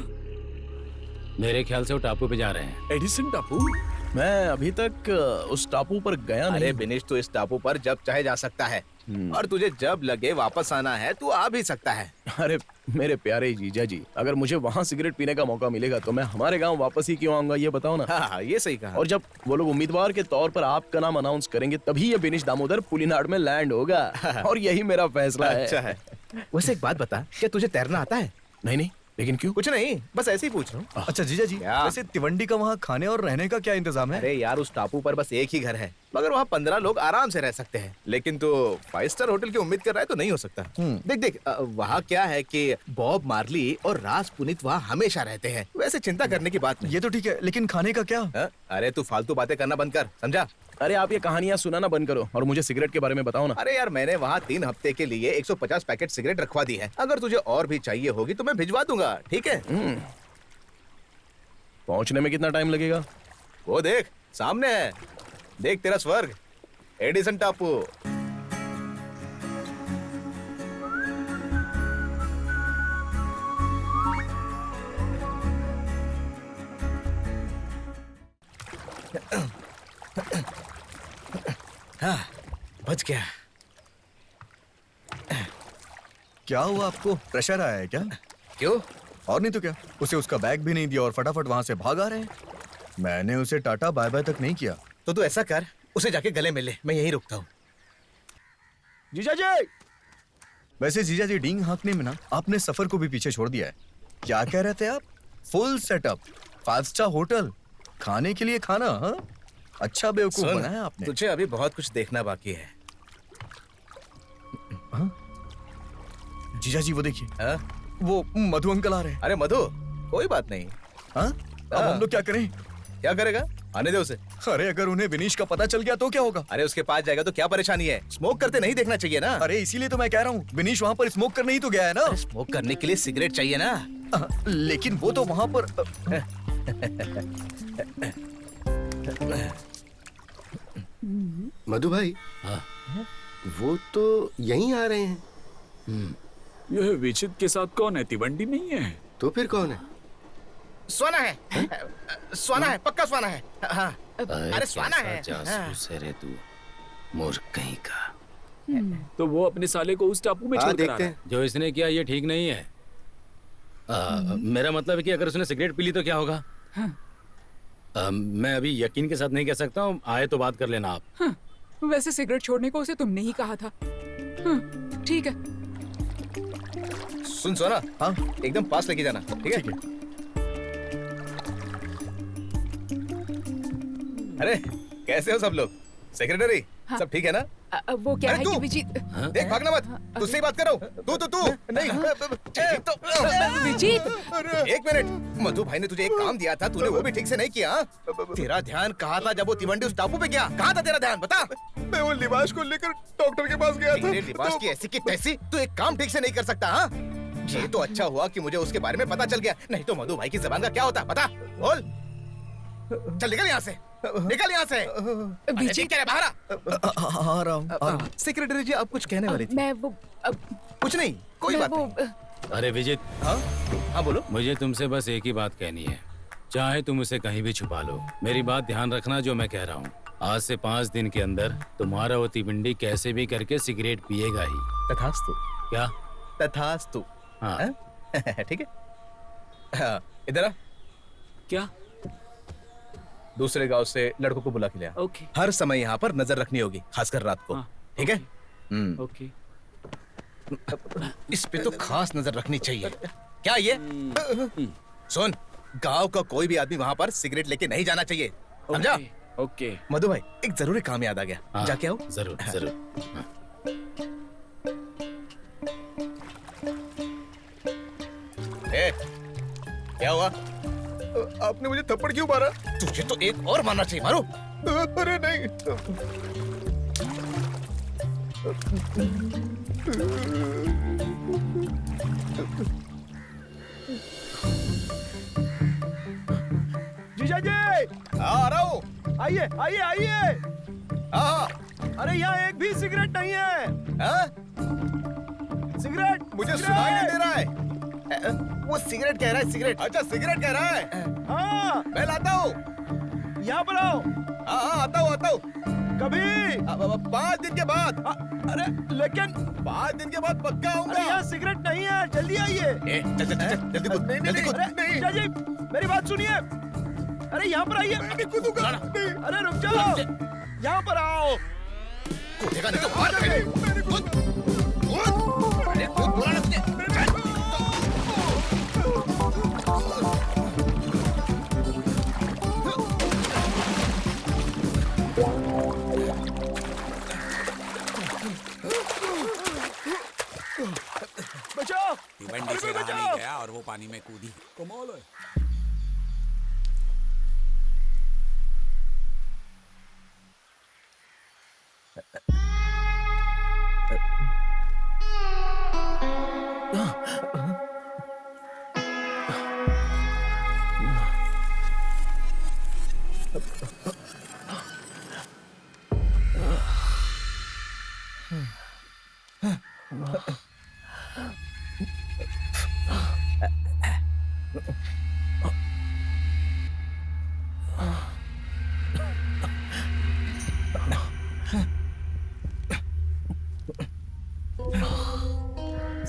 मेरे ख्याल से वो टापू पे जा रहे हैं। एडिसन टापू? मैं अभी तक उस टापू पर गया नहीं। अरे बिनेश, तो इस टापू पर जब चाहे जा सकता है, और तुझे जब लगे वापस आना है तू आ भी सकता है। अरे मेरे प्यारे जीजा जी, अगर मुझे वहाँ सिगरेट पीने का मौका मिलेगा तो मैं हमारे गांव वापस ही क्यों आऊंगा, ये बताओ ना। हाँ, ये सही कहा। और जब वो लोग उम्मीदवार के तौर पर आपका नाम अनाउंस करेंगे तभी ये बिनीश दामोदर पुलिनाड में लैंड होगा। और यही मेरा फैसला है। अच्छा है। वैसे एक बात बता, क्या तुझे तैरना आता है? नहीं, लेकिन क्यों? कुछ नहीं, बस ऐसे ही पूछ रहा हूँ। अच्छा जीजा जी, वैसे तिवंडी का वहाँ खाने और रहने का क्या इंतजाम है? अरे यार, उस टापू पर बस एक ही घर है, मगर वहाँ 15 लोग आराम से रह सकते हैं। लेकिन तो 5 स्टार होटल की उम्मीद कर रहा है तो नहीं हो सकता। देख वहाँ क्या है कि बॉब मार्ली और राज पुनीत वहाँ हमेशा रहते हैं। वैसे चिंता करने की बात नहीं। ये तो ठीक है, लेकिन खाने का क्या? अरे तू फालतू बातें करना बंद कर, समझा? अरे आप ये कहानियां सुनाना बंद करो और मुझे सिगरेट के बारे में बताओ ना। अरे यार मैंने वहाँ 3 हफ्ते के लिए 150 पैकेट सिगरेट रखवा दी है। अगर तुझे और भी चाहिए होगी तो मैं भिजवा दूंगा, ठीक है? पहुंचने में कितना टाइम लगेगा? वो देख सामने है, देख तेरा स्वर्ग, एडिसन टापू। हाँ, बच गया। क्या हुआ आपको? प्रेशर आया है क्या? क्यों? और नहीं तो क्या, उसे उसका बैग भी नहीं दिया और फटाफट वहां से भाग आ रहे हैं। मैंने उसे टाटा बाय बाय तक नहीं किया। तो तू ऐसा कर, उसे जाके गले मिल ले, मैं यहीं रुकता हूँ। जीजा जी! वैसे जीजा जी डींग हाँकने में ना आपने सफर को भी पीछे छोड़ दिया है। क्या कह रहे थे आप? फुल सेटअप, 5 स्टार होटल, खाने के लिए खाना। हाँ, अच्छा बेवकूफ बनाया आपने। तुझे अभी बहुत कुछ देखना बाकी है। जीजा जी वो देखिए, वो मधु अंकल आ रहे हैं। अरे मधु, कोई बात नहीं। अब हम लोग क्या करें? क्या करेगा? आने दे उसे। अरे अगर उन्हें विनीश का पता चल गया तो क्या होगा? अरे उसके पास जाएगा तो क्या परेशानी है? स्मोक करते नहीं देखना चाहिए ना। अरे इसीलिए तो मैं कह रहा हूँ, विनीश वहाँ पर स्मोक करने ही तो गया है ना। स्मोक करने के लिए सिगरेट चाहिए ना। लेकिन वो तो वहाँ पर मधु भाई, वो तो यहीं आ रहे हैं। यह विचित के साथ कौन है? तिवंडी नहीं है तो फिर कौन है? स्वाना है, स्वाना है, पक्का स्वाना है। हाँ। अरे स्वाना है। जासूस है रे तू, मूर्ख कहीं का। तो वो अपने साले को उस टापू में छोड़ कर आ रहा है। जो इसने किया ये ठीक नहीं है। मेरा मतलब है कि अगर उसने सिगरेट पी ली तो क्या होगा? मैं अभी यकीन के साथ नहीं कह सकता हूँ, आए तो बात कर लेना आप। वैसे सिगरेट छोड़ने को उसे तुमने ही कहा था। ठीक है। सुन सोना, हाँ एकदम पास लेके जाना, ठीक है? अरे कैसे हो सब लोग? सेक्रेटरी सब ठीक है ना? वो क्या है कि विजीत, देख भागना मत, तुझसे ही बात कर रहा हूँ। तू नहीं विजीत, एक मिनट। मधु भाई ने तुझे एक काम दिया था, तूने वो भी ठीक से नहीं किया। तेरा ध्यान कहाँ था जब वो तिवंडी उस टापू पे गया? कहाँ था तेरा ध्यान, बता? मैं वो लिबास को लेकर डॉक्टर के पास गया था। लिबास की ऐसी की तैसी, तू एक काम ठीक से नहीं कर सकता। हाँ, ये तो अच्छा हुआ कि मुझे उसके बारे में पता चल गया, नहीं तो मधु भाई की जबान का क्या होता? बता, बोल। चल निकल यहाँ से, निकल यहाँ से। विजीत बाहर आ रहा हूँ। सेक्रेटरी जी आप कुछ कहने वाली थी? मैं वो कुछ नहीं, कोई बात नहीं। अरे विजित, हाँ बोलो। मुझे तुमसे बस एक ही बात कहनी है, चाहे तुम उसे कहीं भी छुपा लो, मेरी बात ध्यान रखना जो मैं कह रहा हूँ। आज से 5 दिन के अंदर तुम्हारा वो तिवंडी कैसे भी करके सिगरेट पिएगा ही। तथास्तु। क्या? तथास्तु। हाँ ठीक है। हाँ, इधर आ। क्या? दूसरे गांव से लड़कों को बुला के लिया। ओके। हर समय यहाँ पर नजर रखनी होगी, खासकर रात को। ठीक है? ओके। इस पे तो खास नजर रखनी चाहिए। क्या ये? सुन, गांव का कोई भी आदमी वहाँ पर सिगरेट लेके नहीं जाना चाहिए, समझा? ओके। मधु भाई एक जरूरी काम याद आ गया, जाके आओ। जरूर जरूर। क्या हुआ? आपने मुझे थप्पड़ क्यों मारा? तुझे तो एक और मारना चाहिए, मारो। अरे नहीं। जीजा जी, आ रहा हूँ। आइए आइए आइए। अरे यहाँ एक भी सिगरेट नहीं है। सिगरेट मुझे सुनाई नहीं दे रहा है। वो सिगरेट कह रहा है, सिगरेट। अच्छा सिगरेट कह रहा है। हाँ मैं लाता हूँ। यहाँ पर आओ। हाँ आता हूँ। कभी 5 दिन के बाद। अरे लेकिन 5 दिन के बाद पक्का आऊंगा। यहाँ सिगरेट नहीं है, जल्दी आइए। चल जल्दी कूद, जल्दी कूद। जीजा जी मेरी बात सुनिए। अरे यहाँ पर आइए। मैं कूदूंगा। अरे रुक जाओ, यहाँ पर आओ। कूदेगा नहीं तो मार देंगे। कूद। अरे कूद, बोला ना तुझे।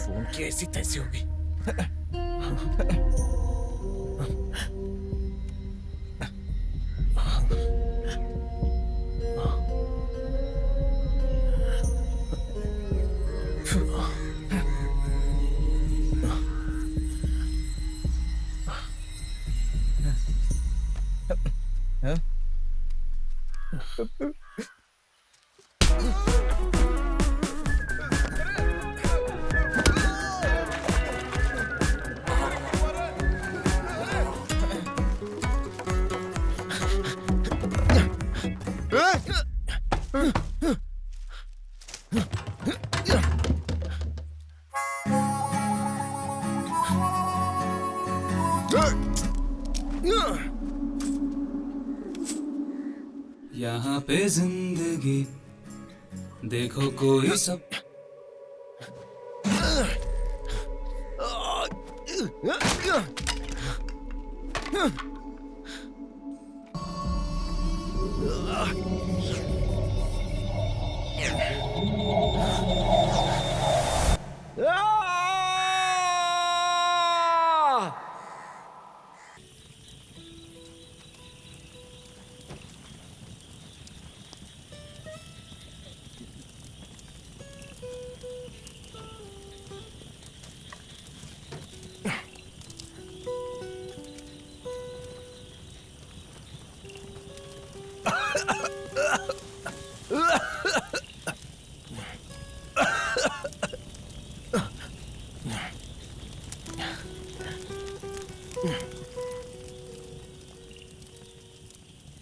फोन की ऐसी तैसी होगी। यहाँ पे जिंदगी देखो कोई सब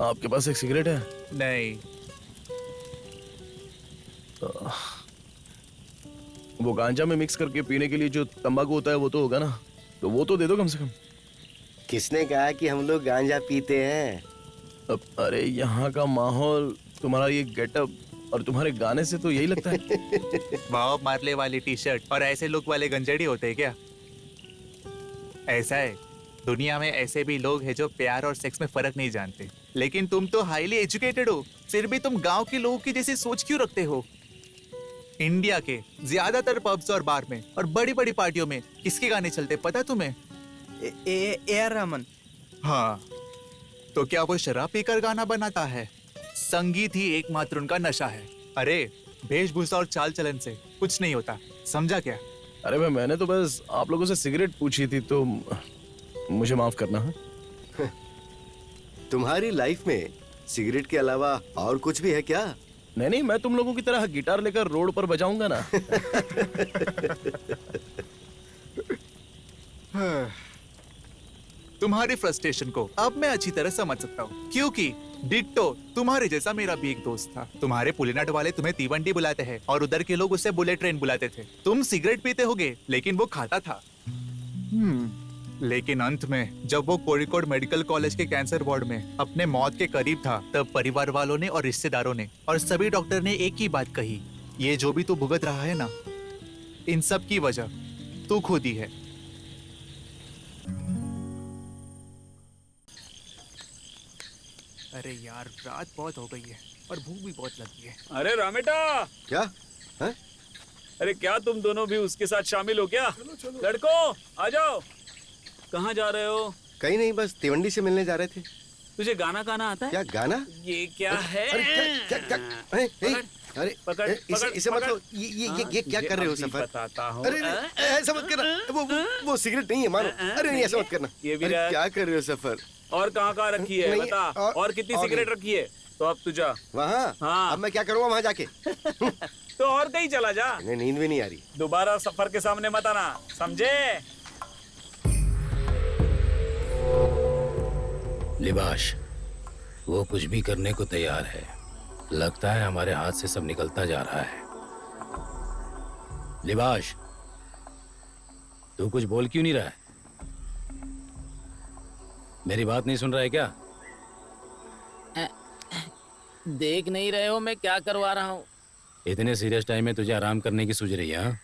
आपके पास एक सिगरेट है? नहीं। वो गांजा में मिक्स करके पीने के लिए जो तंबाकू होता है वो तो होगा ना, तो वो तो दे दो कम से कम। किसने कहा कि हम लोग गांजा पीते हैं? अब अरे यहाँ का माहौल, तुम्हारा ये गेटअप और तुम्हारे गाने से तो यही लगता है। बॉब मार्ले वाली टी शर्ट और ऐसे लुक वाले गंजेड़ी होते हैं क्या? ऐसा है, दुनिया में ऐसे भी लोग हैं जो प्यार और सेक्स में फर्क नहीं जानते, लेकिन तुम तो हाईली एजुकेटेड हो, फिर भी तुम गांव के लोगों की जैसी सोच क्यों रखते हो? इंडिया के ज्यादातर पब्स और बार में और बड़ी बड़ी पार्टियों में किसके गाने चलते पता तुम्हें? AR रहमान। हाँ, तो क्या वो शराब पीकर गाना बनाता है? संगीत ही एकमात्र उनका नशा है। अरे वेशभूषा और चाल चलन से कुछ नहीं होता, समझा क्या? अरे भाई मैंने तो बस आप लोगों से सिगरेट पूछी थी, तो मुझे माफ करना है। तुम्हारी लाइफ में सिगरेट के अलावा और कुछ भी है क्या? नहीं, मैं तुम लोगों की तरह गिटार लेकर रोड पर बजाऊंगा ना। तुम्हारी फ्रस्ट्रेशन को अब मैं अच्छी तरह समझ सकता हूँ, क्योंकि डिट्टो तुम्हारे जैसा मेरा भी एक दोस्त था। तुम्हारे पुलिनाट वाले तुम्हें तीवंडी बुलाते हैं और उधर के लोग उसे बुलेट ट्रेन बुलाते थे। तुम सिगरेट पीते होगे, लेकिन वो खाता था। लेकिन अंत में जब वो कोड़िकोड मेडिकल कॉलेज के कैंसर वार्ड में अपने मौत के करीब था, तब परिवार वालों ने और रिश्तेदारों ने और सभी डॉक्टर ने एक ही बात कही, ये जो भी तू भुगत रहा है ना, इन सब की वजह तू खुद ही है। अरे यार, रात बहुत हो गई है और भूख भी बहुत लगी है। अरे रामेटा, क्या है? अरे क्या तुम दोनों भी उसके साथ शामिल हो क्या? लड़कों आ जाओ। कहाँ जा रहे हो? कहीं नहीं, बस तिवंडी से मिलने जा रहे थे। तुझे गाना गाना आता है? क्या गाना? ये क्या है? अरे अरे पकड़, इसे मत लो। ये क्या कर रहे हो सफर? बताता हूँ। अरे ऐसा मत करना, वो सिगरेट नहीं है मानो। अरे नहीं, ऐसा मत करना। ये भी क्या कर रहे हो सफर? और कहाँ रखी है बता? और कितनी सिगरेट रखी है? तो अब तू जा वहाँ। हाँ। अब मैं क्या करूँगा वहाँ जाके? तो और कहीं चला जा। नींद भी नहीं आ रही। दोबारा सफर के सामने मत आना, समझे? लिबाश, वो कुछ भी करने को तैयार है। लगता है हमारे हाथ से सब निकलता जा रहा है। लिबाश, तू कुछ बोल क्यों नहीं रहा है? मेरी बात नहीं सुन रहा है क्या? देख नहीं रहे हो मैं क्या करवा रहा हूँ? इतने सीरियस टाइम में तुझे आराम करने की सूझ रही है? हाँ?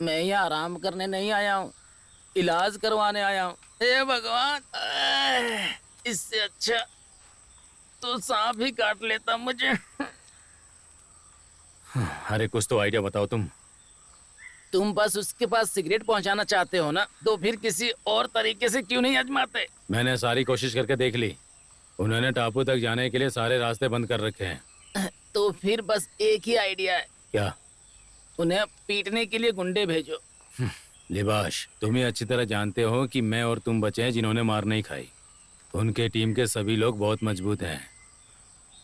मैं यहाँ आराम करने नहीं आया हूँ, इलाज करवाने आया हूँ। हे भगवान, इससे अच्छा तो सांप ही काट लेता मुझे। अरे कुछ तो आइडिया बताओ तुम बस उसके पास सिगरेट पहुंचाना चाहते हो ना, तो फिर किसी और तरीके से क्यों नहीं आजमाते? मैंने सारी कोशिश करके देख ली, उन्होंने टापू तक जाने के लिए सारे रास्ते बंद कर रखे हैं। तो फिर बस एक ही आइडिया है। क्या? उन्हें पीटने के लिए गुंडे भेजो। लिबाश, तुम ही अच्छी तरह जानते हो कि मैं और तुम बचे हैं जिन्होंने मार नहीं खाई। उनके टीम के सभी लोग बहुत मजबूत हैं।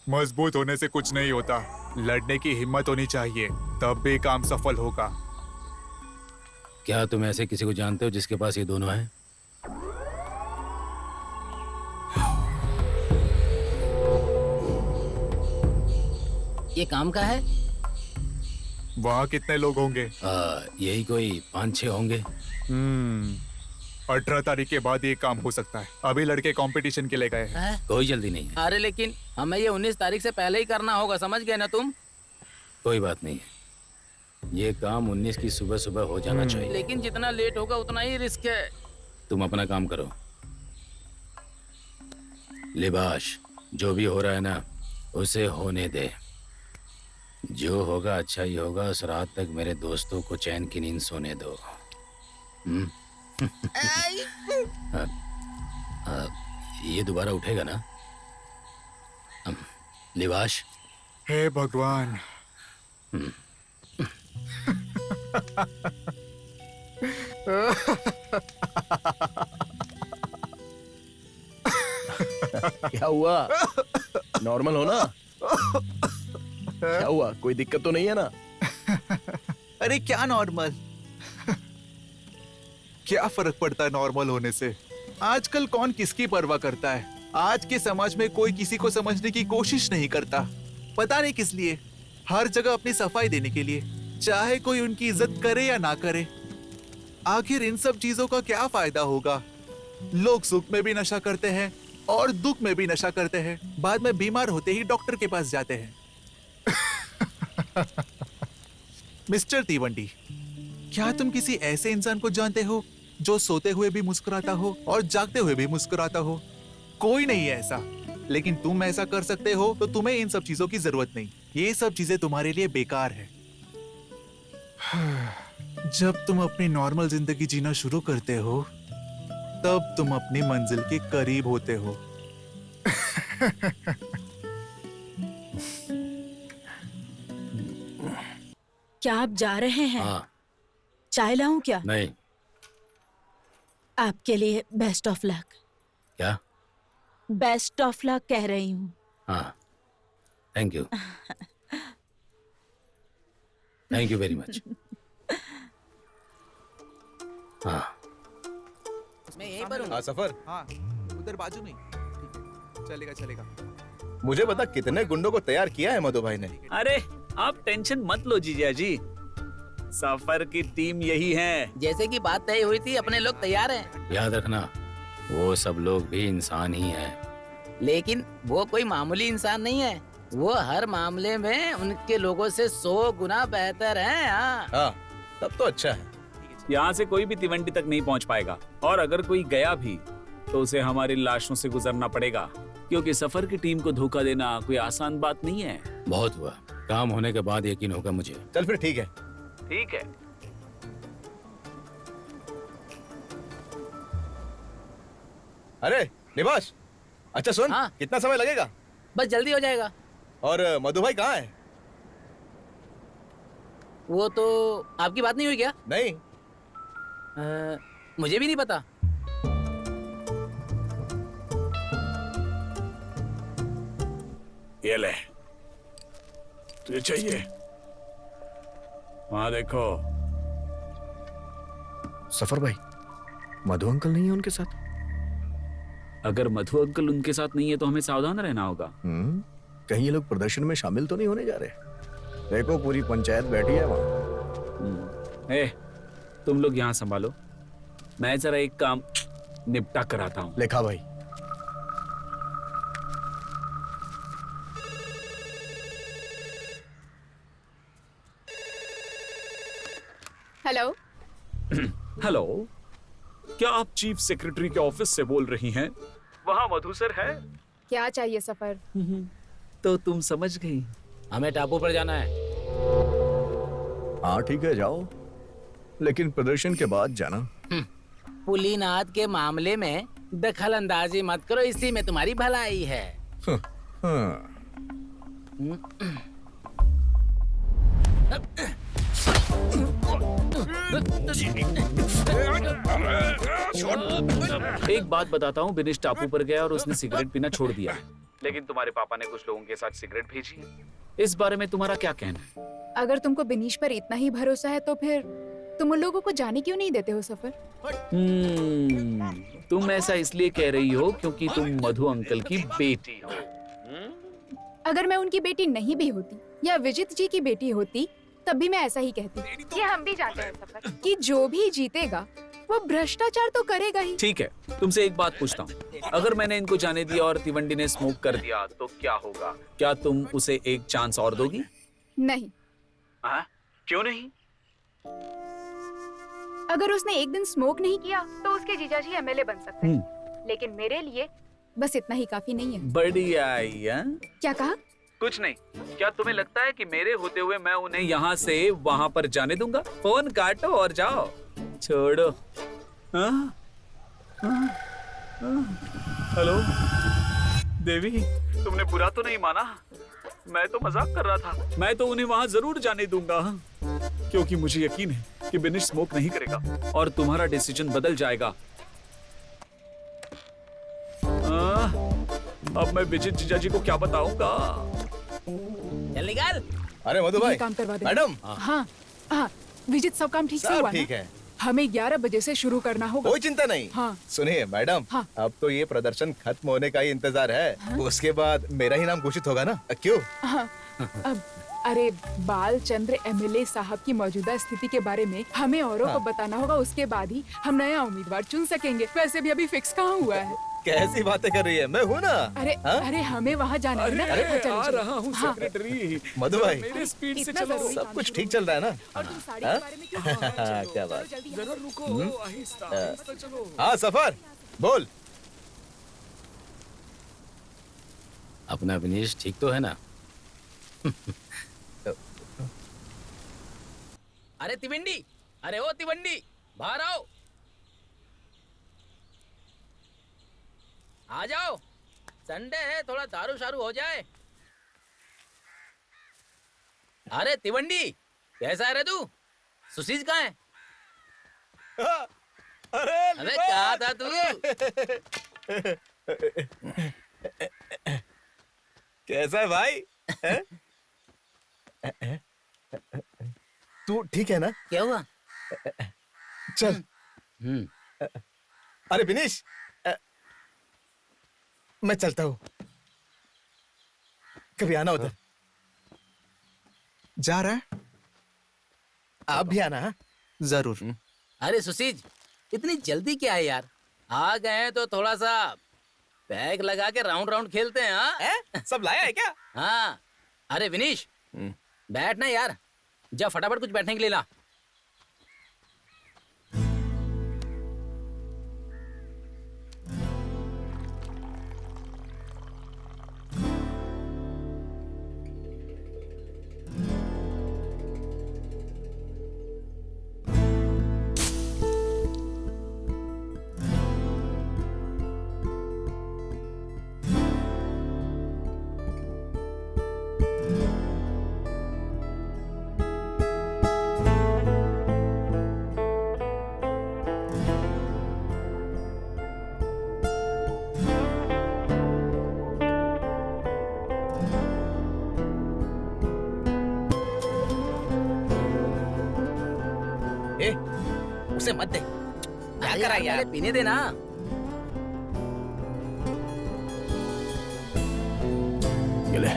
मजबूत होने से कुछ नहीं होता, लड़ने की हिम्मत होनी चाहिए, तब भी काम सफल होगा। क्या तुम ऐसे किसी को जानते हो जिसके पास ये दोनों हैं? ये काम का है? वहाँ कितने लोग होंगे? यही कोई 5-6 होंगे। 18 तारीख के बाद ये काम हो सकता है। अभी लड़के कंपटीशन के लिए गए हैं। कोई जल्दी नहीं है। अरे लेकिन हमें ये 19 तारीख से पहले ही करना होगा, समझ गए ना तुम? कोई बात नहीं है, ये काम 19 की सुबह सुबह हो जाना चाहिए। लेकिन जितना लेट होगा उतना ही रिस्क है। तुम अपना काम करो। लिबाश, जो भी हो रहा है ना, उसे होने दे। जो होगा अच्छा ही होगा। उस रात तक मेरे दोस्तों को चैन की नींद सोने दो। ये दोबारा उठेगा ना? लिबाश। हे भगवान। क्या हुआ? नॉर्मल हो ना? क्या हुआ? कोई दिक्कत तो नहीं है ना? अरे क्या नॉर्मल? क्या फर्क पड़ता है नॉर्मल होने से? आजकल कौन किसकी परवाह करता है? आज के समाज में कोई किसी को समझने की कोशिश नहीं करता। पता नहीं किस लिए। हर जगह अपनी सफाई देने के लिए, चाहे कोई उनकी इज्जत करे या ना करे। आखिर इन सब चीजों का क्या फायदा होगा? लोग सुख में भी नशा करते हैं और दुख में भी नशा करते हैं। बाद में बीमार होते ही डॉक्टर के पास जाते हैं। मिस्टर तीवंडी, क्या तुम किसी ऐसे इंसान को जानते हो जो सोते हुए भी मुस्कुराता हो और जागते हुए भी मुस्कुराता हो? कोई नहीं है ऐसा। लेकिन तुम ऐसा कर सकते हो, तो तुम्हें इन सब चीजों की जरूरत नहीं। ये सब चीजें तुम्हारे लिए बेकार है। जब तुम अपनी नॉर्मल जिंदगी जीना शुरू करते हो, तब तुम अपनी मंजिल के करीब होते हो। क्या आप जा रहे हैं? हाँ। चाय लाऊं क्या? नहीं। आपके लिए बेस्ट ऑफ लक। क्या? बेस्ट ऑफ लक कह रही हूँ। हाँ, thank you. Thank you very much. हाँ, मैं यहीं पर हूँ। सफर। हाँ, उधर बाजू में। चलेगा चलेगा। मुझे बता, कितने गुंडों को तैयार किया है मधु भाई ने? अरे आप टेंशन मत लो जीजा जी, सफर की टीम यही है। जैसे कि बात तय हुई थी, अपने लोग तैयार हैं। याद रखना, वो सब लोग भी इंसान ही हैं। लेकिन वो कोई मामूली इंसान नहीं है। वो हर मामले में उनके लोगों से 100 गुना बेहतर हैं। हाँ, तब तो अच्छा है। यहाँ से कोई भी तिवंडी तक नहीं पहुँच पाएगा, और अगर कोई गया भी तो उसे हमारी लाशों से गुजरना पड़ेगा, क्योंकि सफर की टीम को धोखा देना कोई आसान बात नहीं है। बहुत हुआ, काम होने के बाद यकीन होगा मुझे। चल फिर ठीक है। ठीक है। अरे निवास, अच्छा सुन, हाँ? कितना समय लगेगा? बस जल्दी हो जाएगा। और मधु भाई कहाँ है? वो तो आपकी बात नहीं हुई क्या? नहीं। मुझे भी नहीं पता। ये ले, तुझे चाहिए? वहां देखो। सफर भाई, मधु अंकल नहीं है उनके साथ? अगर मधु अंकल उनके साथ नहीं है तो हमें सावधान रहना होगा। कहीं ये लोग प्रदर्शन में शामिल तो नहीं होने जा रहे? देखो पूरी पंचायत बैठी है वहां। तुम लोग यहाँ संभालो, मैं जरा एक काम निपटा कर आता हूँ। लेखा भाई। हेलो। हेलो, क्या आप चीफ सेक्रेटरी के ऑफिस से बोल रही हैं? वहाँ मधु सर है? क्या चाहिए सफर? तो तुम समझ गई। हमें टापू पर जाना है। हाँ ठीक है, जाओ, लेकिन प्रदर्शन के बाद जाना। पुलिनाथ के मामले में दखल अंदाजी मत करो, इसी में तुम्हारी भलाई है। एक बात बताता हूँ, बिनिश टापू पर गया और उसने सिगरेट पीना छोड़ दिया, लेकिन तुम्हारे पापा ने कुछ लोगों के साथ सिगरेट भेजी है। इस बारे में तुम्हारा क्या कहना है? अगर तुमको बिनीश पर इतना ही भरोसा है तो फिर तुम उन लोगों को जाने क्यों नहीं देते हो सफर? तुम ऐसा इसलिए कह रही हो क्योंकि तुम मधु अंकल की बेटी हो। अगर मैं उनकी बेटी नहीं भी होती या विजित जी की बेटी होती तब भी मैं ऐसा ही कहती। ये हम भी जानते हैं सफर कि जो भी जीतेगा वो भ्रष्टाचार तो करेगा ही। ठीक है, तुमसे एक बात पूछता हूँ, अगर मैंने इनको जाने दिया और तिवंडी ने स्मोक कर दिया तो क्या होगा? क्या तुम उसे एक चांस और दोगी? नहीं। क्यों नहीं? अगर उसने एक दिन स्मोक नहीं किया तो उसके जीजाजी एमएलए बन सकते हैं, लेकिन मेरे लिए बस इतना ही काफी नहीं है। बढ़िया। क्या कहा? कुछ नहीं। क्या तुम्हें लगता है कि मेरे होते हुए मैं उन्हें यहाँ से वहाँ पर जाने दूंगा? फोन काटो और जाओ, छोड़ो। हेलो देवी, तुमने बुरा तो नहीं माना? मैं तो मजाक कर रहा था। मैं तो उन्हें वहाँ जरूर जाने दूंगा, क्योंकि मुझे यकीन है कि बिनिश स्मोक नहीं करेगा और तुम्हारा डिसीजन बदल जाएगा। अब मैं विजित जीजाजी को क्या बताऊंगा? चल निकाल। अरे मधु भाई, काम करवा दे मैडम। हाँ हाँ, विजित सब काम ठीक से हुआ ठीक ना? है। हमें 11 बजे से शुरू करना होगा। कोई चिंता नहीं। हाँ। सुनिए मैडम, हाँ। अब तो ये प्रदर्शन खत्म होने का ही इंतजार है। हाँ? उसके बाद मेरा ही नाम घोषित होगा ना? क्यों? हाँ, अब अरे बाल चंद्र एमएलए साहब की मौजूदा स्थिति के बारे में हमें औरों को बताना होगा, उसके बाद ही हम नया उम्मीदवार चुन सकेंगे। वैसे भी अभी फिक्स कहाँ हुआ है। कैसी बातें कर रही है? मैं हूँ ना। अरे अरे हमें वहाँ जाना है ना। चलो, आ चलो। रहा हूँ हाँ। सेक्रेटरी। मधु भाई, मेरे स्पीड से इतना चलो। जरूरी सब कुछ ठीक चल रहा है ना? और तुम साड़ी हाँ? के बारे में क्यों? क्या बात। जरा रुको, आहिस्ता आहिस्ता चलो। हाँ सफर, बोल। अपना विनीश ठीक तो है ना? अरे तिवंडी, अरे ओ तिवंडी, बाहर आओ। आ जाओ, संडे है, थोड़ा दारू शारू हो जाए। अरे तिवंडी, कैसा है रे तू? सुशीज कहाँ है? अरे कहाँ था तू? कैसा है भाई? तू ठीक है ना? क्या हुआ? चल। अरे विनीश, मैं चलता हूँ, कभी आना उधर। जा रहा है? आप भी आना। जरूर। अरे सुशीज, इतनी जल्दी क्या है यार? आ गए हैं तो थोड़ा सा बैग लगा के राउंड राउंड खेलते हैं। हाँ? सब लाया है क्या? हाँ। अरे विनीश, बैठ ना यार, जा फटाफट कुछ बैठने के लिए ला। उसे मत दे। क्या करा यार? पीने देना। ले।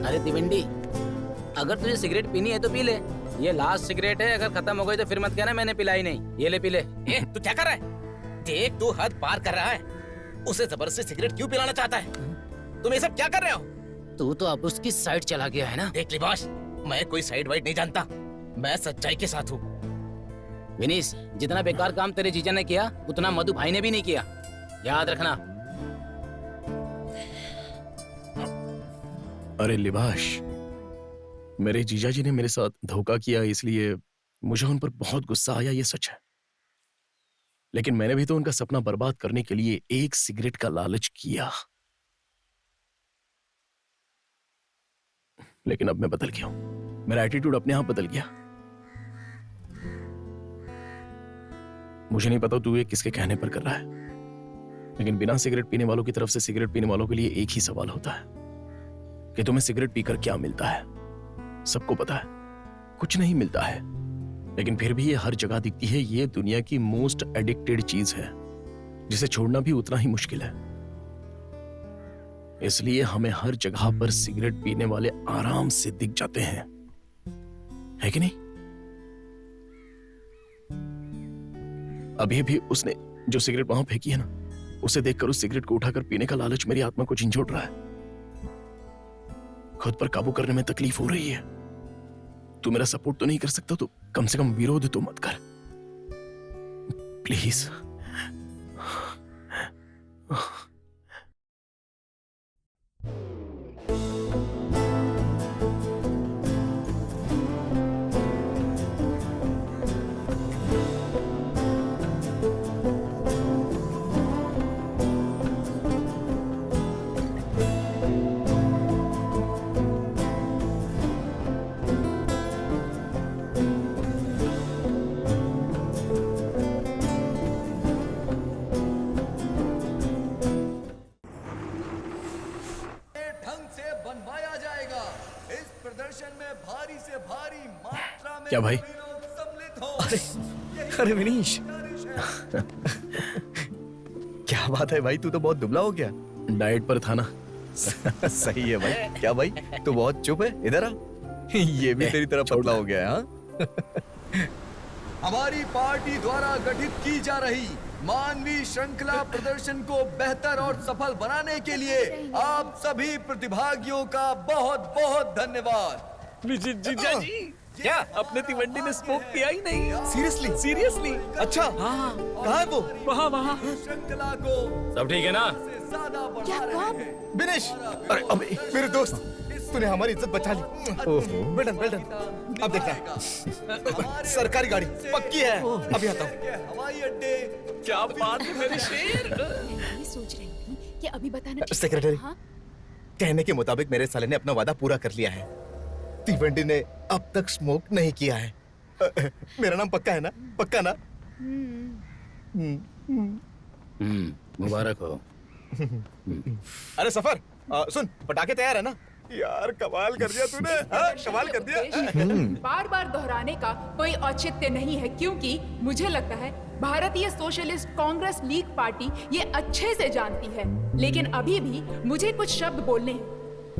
अरे तिवंडी, अगर तुझे सिगरेट पीनी है तो पी ले, ये लास्ट सिगरेट है, अगर खत्म हो गई तो फिर मत कहना मैंने पिलाई नहीं। ये ले पी ले। तू क्या कर रहा है? देख तू हद पार कर रहा है। उसे जबरदस्ती सिगरेट क्यों पिलाना चाहता है? तुम ये सब क्या कर रहे हो? तू तो अब उसकी साइड चला गया है ना। देख लिबाश, मैं कोई साइड वाइड नहीं जानता, मैं सच्चाई के साथ हूँ। विनीश, जितना बेकार काम तेरे जीजा ने किया उतना मधु भाई ने भी नहीं किया, याद रखना। अरे लिबाश, मेरे जीजा जी ने मेरे साथ धोखा किया, इसलिए मुझे उन पर बहुत गुस्सा आया, ये सच है। लेकिन मैंने भी तो उनका सपना बर्बाद करने के लिए एक सिगरेट का लालच किया। लेकिन अब मैं बदल गया हूं, मेरा एटीट्यूड अपने आप बदल गया। मुझे नहीं पता तू ये किसके कहने पर कर रहा है, लेकिन बिना सिगरेट पीने वालों की तरफ से सिगरेट पीने वालों के लिए एक ही सवाल होता है कि तुम्हें सिगरेट पीकर क्या मिलता है। सबको पता है कुछ नहीं मिलता है, लेकिन फिर भी ये हर जगह दिखती है। ये दुनिया की मोस्ट एडिक्टेड चीज है, जिसे छोड़ना भी उतना ही मुश्किल है। इसलिए हमें हर जगह पर सिगरेट पीने वाले आराम से दिख जाते हैं, है कि नहीं? अभी भी उसने जो सिगरेट वहां फेंकी है ना, उसे देखकर उस सिगरेट को उठाकर पीने का लालच मेरी आत्मा को झंझोड़ रहा है। खुद पर काबू करने में तकलीफ हो रही है। तू मेरा सपोर्ट तो नहीं कर सकता, तो कम से कम विरोध तो मत कर प्लीज। क्या भाई? अरे विनीश, क्या बात है भाई, तू तो बहुत दुबला हो गया। डाइट पर था ना। सही है भाई। क्या भाई, तू बहुत चुप है, इधर आ। ये भी तेरी तरफ पतला हो गया है। हाँ? हमारी पार्टी द्वारा गठित की जा रही मानवीय श्रृंखला प्रदर्शन को बेहतर और सफल बनाने के लिए आप सभी प्रतिभागियों का बहुत बहुत धन्यवाद। जीजा जी, क्या अपने तिवंडी ने स्मोक किया ही नहीं? सीरियसली? सीरियसली? अच्छा, हाँ, कहाँ है वो? वहाँ। श्रृंखला को सब ठीक है ना? क्या काम? विनेश, अरे अबे मेरे दोस्त, तूने हमारी इज्जत बचा ली। Well done, well done. अब देखना, सरकारी गाड़ी पक्की है। अभी आता हूँ। हवाई अड्डे। क्या बात है मेरे शेर। यही सोच रही थी कि अभी बताना। सेक्रेटरी, हाँ? कहने के मुताबिक मेरे साले ने अपना वादा पूरा कर लिया है। तीवंडी ने अब तक स्मोक नहीं किया है। मेरा नाम पक्का है ना? पक्का ना? मुबारक हो। अरे सफर, सुन, पटाखे तैयार है ना? यार कमाल कर दिया तूने। कमाल कर दिया। बार बार दोहराने का कोई औचित्य नहीं है, क्योंकि मुझे लगता है भारतीय सोशलिस्ट कांग्रेस लीग पार्टी ये अच्छे से जानती है। लेकिन अभी भी मुझे कुछ शब्द बोलने हैं।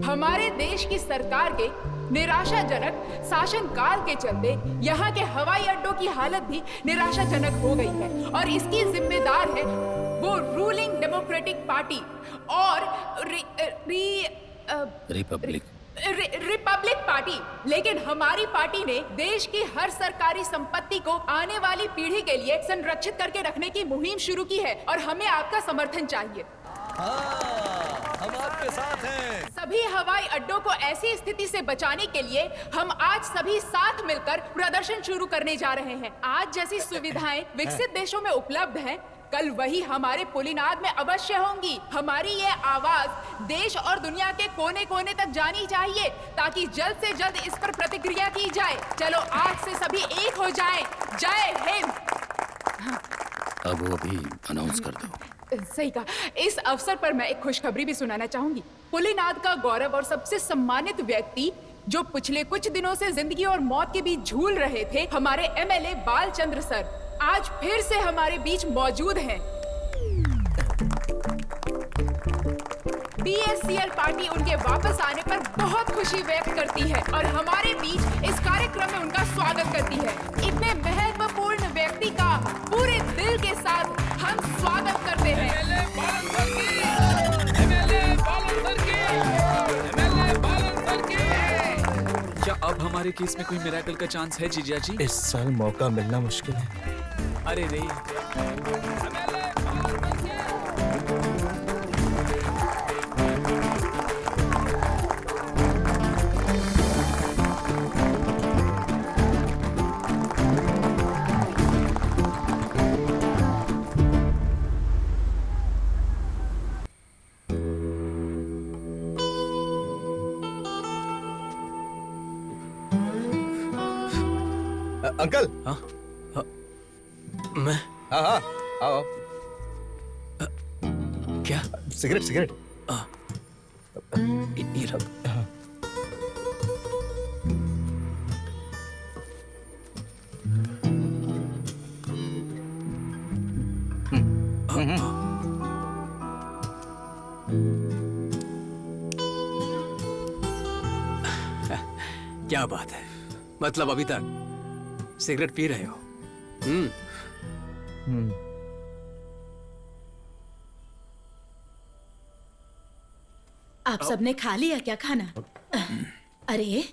हमारे देश की सरकार के निराशाजनक शासनकाल के चलते यहाँ के हवाई अड्डों की हालत भी निराशाजनक हो गई है, और इसकी जिम्मेदार है वो रूलिंग डेमोक्रेटिक पार्टी और रिपब्लिक पार्टी। लेकिन हमारी पार्टी ने देश की हर सरकारी संपत्ति को आने वाली पीढ़ी के लिए संरक्षित करके रखने की मुहिम शुरू की है, और हमें आपका समर्थन चाहिए। हम आपके साथ हैं। सभी हवाई अड्डों को ऐसी स्थिति से बचाने के लिए हम आज सभी साथ मिलकर प्रदर्शन शुरू करने जा रहे हैं। आज जैसी सुविधाएं विकसित देशों में उपलब्ध हैं, कल वही हमारे पुलिनाद में अवश्य होंगी। हमारी ये आवाज देश और दुनिया के कोने कोने तक जानी चाहिए, ताकि जल्द से जल्द इस पर प्रतिक्रिया की जाए। चलो आज से सभी एक हो जाएं। जय हिंद। अब वो भी अनाउंस कर दो। सही कहा। इस अवसर पर मैं एक खुशखबरी भी सुनाना चाहूंगी। पुलिनाद का गौरव और सबसे सम्मानित व्यक्ति, जो पिछले कुछ दिनों से जिंदगी और मौत के बीच झूल रहे थे, हमारे एमएलए बालचंद्र सर आज फिर से हमारे बीच मौजूद हैं। बीएससीएल पार्टी उनके वापस आने पर बहुत खुशी व्यक्त करती है, और हमारे बीच इस कार्य कार्यक्रम में उनका स्वागत करती है। इतने महत्वपूर्ण व्यक्ति का पूरे दिल के साथ हम स्वागत करते हैं। क्या अब हमारे केस में कोई मिरेकल का चांस है जीजा जी? इस साल मौका मिलना मुश्किल है। अरे रे, अंकल। हाँ? मैं? हाँ हाँ आओ। क्या? Cigarette cigarette. ये लो। क्या बात है, मतलब अभी तक सिगरेट पी रहे हो? आप सबने खा लिया क्या खाना? अरे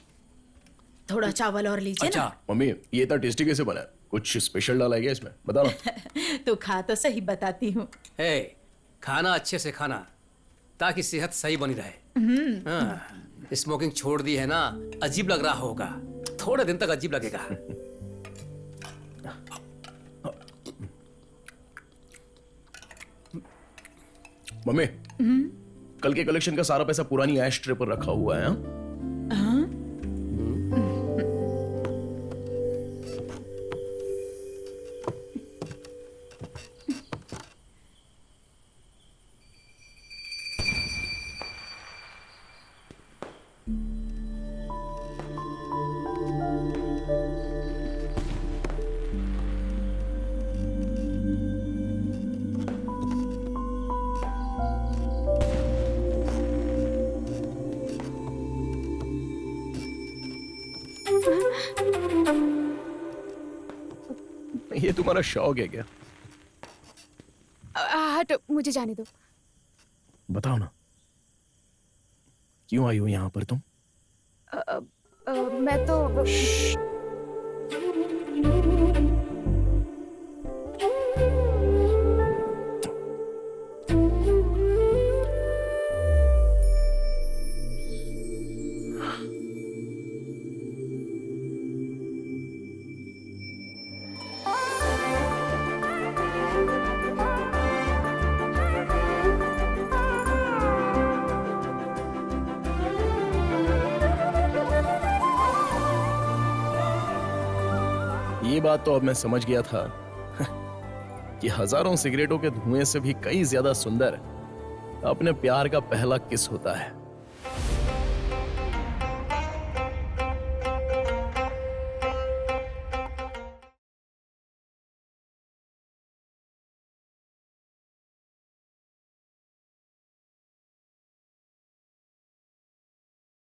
थोड़ा चावल और लीजिए अच्छा मम्मी, ये इतना टेस्टी कैसे बना है? कुछ स्पेशल डाला है क्या इसमें? बता ना। तो खा तो सही बताती हूँ। खाना अच्छे से खाना ताकि सेहत सही बनी रहे। हाँ, स्मोकिंग छोड़ दी है ना, अजीब लग रहा होगा, थोड़े दिन तक अजीब लगेगा। मम्मी, कल के कलेक्शन का सारा पैसा पुरानी ऐश ट्रे पर रखा हुआ है। हाँ? ये तुम्हारा शौक है क्या? हट, मुझे जाने दो। बताओ ना, क्यों आई हो यहाँ पर तुम? मैं तो ये बात तो अब मैं समझ गया था कि हजारों सिगरेटों के धुएं से भी कई ज्यादा सुंदर अपने प्यार का पहला किस होता है।